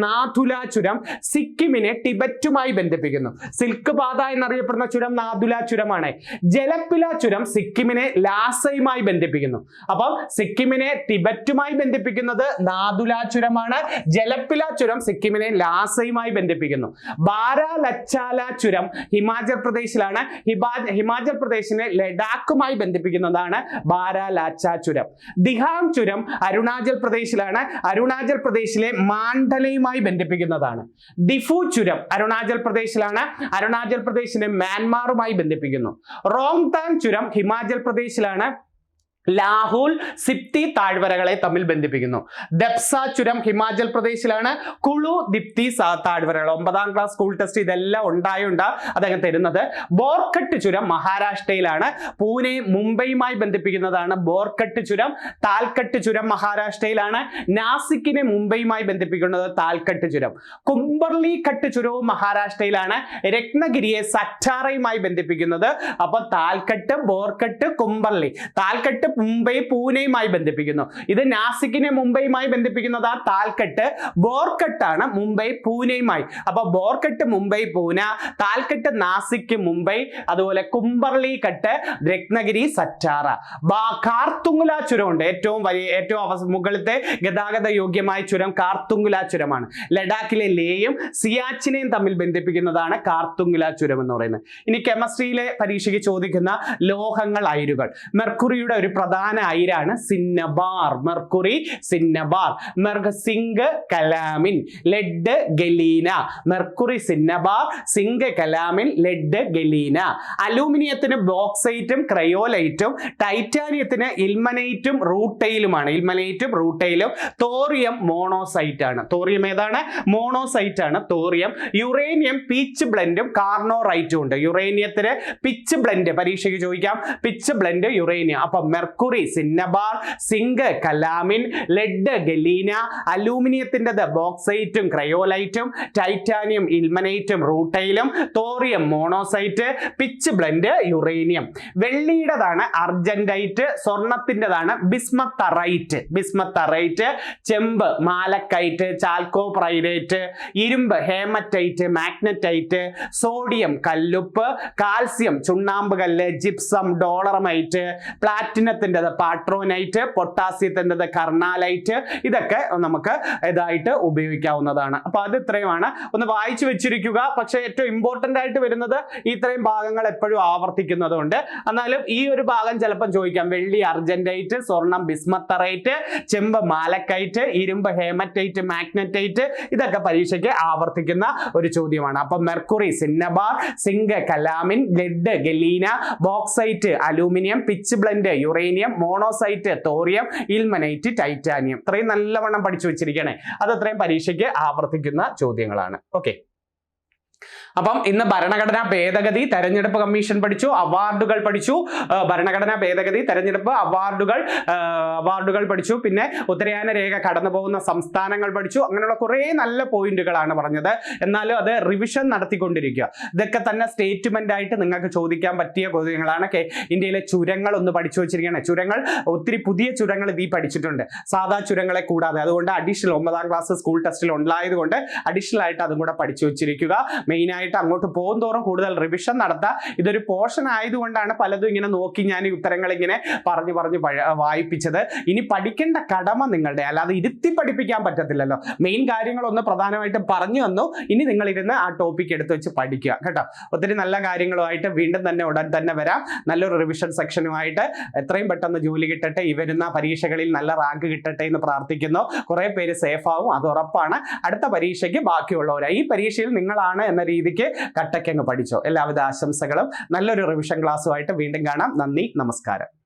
നാഥുല ചുരം സിക്കിമിനെ ടിബറ്റുമായി ബന്ധിപ്പിക്കുന്നു. സിൽക്ക് പാത എന്നറിയപ്പെടുന്ന ചുരം നാഥുല ചുരമാണ്. ജലപ്പില ചുരം സിക്കിമിനെ ലാസയുമായി ബന്ധിപ്പിക്കുന്നു. അപ്പം സിക്കിമിനെ ടിബറ്റുമായി ബന്ധിപ്പിക്കുന്നത് നാഥുല ചുരമാണ്. ജലപ്പില ചുരം സിക്കിമിനെ ലാസയുമായി ബന്ധിപ്പിക്കുന്നു. ബാരാലച്ചാല ചുരം ഹിമാചൽ പ്രദേശിലാണ്. ഹിമാചൽ പ്രദേശിനെ ലഡാക്കുമായി ബന്ധിപ്പിക്കുന്നതാണ് ബാരാലാച്ച ചുരം. ദിഹാങ് ചുരം അരുണാചൽ പ്രദേശിലാണ്. അരുണാചൽ പ്രദേശിലെ മാണ്ഡലയുമായി ബന്ധിപ്പിക്കുന്നതാണ്. ഡിഫു ചുരം അരുണാചൽ പ്രദേശിലാണ്. അരുണാചൽ പ്രദേശിനെ മ്യാൻമാറുമായി ബന്ധിപ്പിക്കുന്നു. റോങ്താങ് ചുരം ഹിമാചൽ പ്രദേശിലാണ്. ലാഹോൾ സിപ്തി താഴ്വരകളെ തമ്മിൽ ബന്ധിപ്പിക്കുന്നു. ദപ്സ ചുരം ഹിമാചൽ പ്രദേശിലാണ്. കുളു ദിപ്തി താഴ്വരകൾ 9ാം ക്ലാസ് സ്കൂൾ ടെസ്റ്റ് ഇതെല്ലാം ഉണ്ടായുണ്ടാ അദ്ദേഹം തരുന്നത്. ബോർക്കട്ട് ചുരം മഹാരാഷ്ട്രയിലാണ്. പൂനെ മുംബൈയുമായി ബന്ധിപ്പിക്കുന്നതാണ് ബോർക്കട്ട് ചുരം. താൽക്കട്ട് ചുരം മഹാരാഷ്ട്രയിലാണ്. നാസിക്കിനെ മുംബൈയുമായി ബന്ധിപ്പിക്കുന്നത് താൽക്കട്ട് ചുരം. കുംബർലി കട്ട് ചുരവും മഹാരാഷ്ട്രയിലാണ്. രത്നഗിരിയെ സറ്റാറയുമായി ബന്ധിപ്പിക്കുന്നത് അപ്പൊ താൽക്കട്ട്, ബോർക്കട്ട്, കുംബർലി. താൽക്കട്ട് മുംബൈ പൂനെയുമായി ബന്ധിപ്പിക്കുന്നു. ഇത് നാസിക്കിനെ മുംബൈയുമായി ബന്ധിപ്പിക്കുന്നത് ആ താൽക്കട്ട്. ബോർക്കട്ടാണ് മുംബൈ പൂനെയുമായി. അപ്പൊ ബോർക്കട്ട് മുംബൈ പൂന, താൽക്കട്ട് നാസിക് മുംബൈ, അതുപോലെ കുംബർലി കട്ട് രത്നഗിരി സറ്റാറ. കാർത്തുങ്കുല ചുരമുണ്ട്. ഏറ്റവും മുകളിലത്തെ ഗതാഗത യോഗ്യമായ ചുരം കാർത്തുങ്കുല ചുരമാണ്. ലഡാക്കിലെ ലേയും സിയാച്ചിനെയും തമ്മിൽ ബന്ധിപ്പിക്കുന്നതാണ് കാർത്തുങ്കുല ചുരം എന്ന് പറയുന്നത്. ഇനി കെമിസ്ട്രിയിലെ പരീക്ഷയ്ക്ക് ചോദിക്കുന്ന ലോഹങ്ങൾ, അയിരുകൾ. മെർക്കുറിയുടെ ഒരു പ്രധാന അയിരാണ് cinnabar. Mercury cinnabar. Zinc calamine, lead galena. Mercury cinnabar, zinc calamine, lead galena. അലൂമിനിയത്തിന് ബോക്സൈറ്റും ക്രയോലൈറ്റും, ടൈറ്റാനിയത്തിന് ഇൽമനൈറ്റും റൂട്ടൈലുമാണ്. ഇൽമനൈറ്റും റൂട്ടൈലും. തോറിയം മോണോസൈറ്റ് ആണ്. തോറിയം ഏതാണ്? മോണോസൈറ്റ് ആണ് തോറിയം. യുറേനിയം പീച്ച് ബ്ലെൻഡും കാർണോറൈറ്റും ഉണ്ട്. യുറേനിയത്തിന് പിച്ച് ബ്ലെൻഡ് പരീക്ഷയ്ക്ക് ചോദിക്കാം. Pitch blend uranium. അപ്പൊ mercury cinnabar, zinc calamine, lead galena. അലൂമിനിയത്തിൻ്റെത് ബോക്സൈറ്റും ക്രയോലൈറ്റും, ടൈറ്റാനിയം ഇൽമനൈറ്റും റൂട്ടൈലും, thorium monazite, pitch blend uranium. വെള്ളിയുടേതാണ് അർജന്റൈറ്റ്, സ്വർണത്തിൻ്റെതാണ് ബിസ്മത്തറൈറ്റ്. ബിസ്മത്തറൈറ്റ്. ചെമ്പ് മാലക്കൈറ്റ്, ചാൽക്കോപ്രൈലേറ്റ്. ഇരുമ്പ് ഹേമറ്റൈറ്റ്, മാഗ്നറ്റൈറ്റ്. സോഡിയം കല്ലുപ്പ്, കാൽസ്യം ചുണ്ണാമ്പ് കല്ല്, ജിപ്സം ഡോളറമൈറ്റ്, പ്ലാറ്റിനത്തിൻ്റെത് പാട്രോനൈറ്റ്, പൊട്ടാസ്യത്തിൻ്റെത് കർണാലൈറ്റ്. ഇതൊക്കെ നമുക്ക് ഇതായിട്ട് ഉപയോഗിക്കാവുന്നതാണ്. അപ്പൊ അത് ഇത്രയുമാണ്. ഒന്ന് വായിച്ചു വെച്ചിരിക്കുക. പക്ഷെ ഏറ്റവും ഇമ്പോർട്ടൻ്റ് ആയിട്ട് വരുന്നത് ഇത്രയും ഭാഗങ്ങൾ എപ്പോഴും ആവർത്തിക്കുന്നതുകൊണ്ട്. എന്നാലും ഈ ഒരു ഭാഗം ചിലപ്പോൾ ചോദിക്കാം. വെള്ളി അർജന്റൈറ്റ്, സ്വർണം ബിസ്മത്തറൈറ്റ്, ചെമ്പ് മാലക്കൈറ്റ്, ഇരുമ്പ് ഹേമറ്റൈറ്റ്, മാഗ്നറ്റൈറ്റ്. ഇതൊക്കെ പരീക്ഷയ്ക്ക് ആവർത്തിക്കുന്ന ഒരു ചോദ്യമാണ്. അപ്പൊ mercury cinnabar, zinc calamine, lead galena, bauxite aluminium, pitch blend uranium, monazite thorium, ilmenite titanium. ഇത്രയും നല്ലവണ്ണം പഠിച്ചു വെച്ചിരിക്കണേ. അത് അത്രയും പരീക്ഷയ്ക്ക് ആവർത്തിക്കുന്ന ചോദ്യങ്ങളാണ്. ഓക്കെ. അപ്പം ഇന്ന് ഭരണഘടനാ ഭേദഗതി, തെരഞ്ഞെടുപ്പ് കമ്മീഷൻ പഠിച്ചു, അവാർഡുകൾ പഠിച്ചു. ഭരണഘടനാ ഭേദഗതി, തെരഞ്ഞെടുപ്പ്, അവാർഡുകൾ പഠിച്ചു. പിന്നെ ഉത്തരയാന രേഖ കടന്നു പോകുന്ന സംസ്ഥാനങ്ങൾ പഠിച്ചു. അങ്ങനെയുള്ള കുറേ നല്ല പോയിന്റുകളാണ് പറഞ്ഞത്. എന്നാലും അത് റിവിഷൻ നടത്തിക്കൊണ്ടിരിക്കുക. ഇതൊക്കെ തന്നെ സ്റ്റേറ്റ്മെന്റ് ആയിട്ട് നിങ്ങൾക്ക് ചോദിക്കാൻ പറ്റിയ ചോദ്യങ്ങളാണ്. ഇന്ത്യയിലെ ചുരങ്ങൾ ഒന്ന് പഠിച്ചു വെച്ചിരിക്കുകയാണ്. ചുരങ്ങൾ ഒത്തിരി പുതിയ ചുരങ്ങൾ ഇതീ പഠിച്ചിട്ടുണ്ട്, സാധാ ചുരങ്ങളെ കൂടാതെ. അതുകൊണ്ട് അഡീഷണൽ 9ാം ക്ലാസ് സ്കൂൾ ടെസ്റ്റിൽ ഉണ്ടായതുകൊണ്ട് അഡീഷണൽ ആയിട്ട് അതും കൂടെ പഠിച്ചു വെച്ചിരിക്കുക. മെയിനായിട്ട് ആയിട്ട് അങ്ങോട്ട് പോകും തോറും കൂടുതൽ റിവിഷൻ നടത്തുക. ഇതൊരു പോർഷൻ ആയതുകൊണ്ടാണ് പലതും ഇങ്ങനെ നോക്കി ഞാൻ ഈ ഉത്തരങ്ങൾ ഇങ്ങനെ പറഞ്ഞു വായിപ്പിച്ചത്. ഇനി പഠിക്കേണ്ട കടമ നിങ്ങളുടെ, അല്ലാതെ ഇരുത്തി പഠിപ്പിക്കാൻ പറ്റത്തില്ലല്ലോ. മെയിൻ കാര്യങ്ങളൊന്ന് പ്രധാനമായിട്ടും പറഞ്ഞു തന്നു. ഇനി നിങ്ങൾ ഇരുന്ന് ആ ടോപ്പിക് എടുത്ത് വെച്ച് പഠിക്കുക കേട്ടോ. ഒത്തിരി നല്ല കാര്യങ്ങളുമായിട്ട് വീണ്ടും തന്നെ ഉടൻ തന്നെ വരാം. നല്ലൊരു റിവിഷൻ സെക്ഷനുമായിട്ട് എത്രയും പെട്ടെന്ന് ജോലി കിട്ടട്ടെ, ഈ വരുന്ന പരീക്ഷകളിൽ നല്ല റാങ്ക് കിട്ടട്ടെ എന്ന് പ്രാർത്ഥിക്കുന്നു. കുറെ പേര് സേഫ് ആവും, അത് ഉറപ്പാണ്. അടുത്ത പരീക്ഷയ്ക്ക് ബാക്കിയുള്ളവരാ. ഈ പരീക്ഷയിൽ നിങ്ങളാണ് എന്ന രീതിക്ക് കട്ടക്കങ്ങ് പഠിച്ചോ. എല്ലാവിധ ആശംസകളും. നല്ലൊരു റിവിഷൻ ക്ലാസ്സുമായിട്ട് വീണ്ടും കാണാം. നന്ദി, നമസ്കാരം.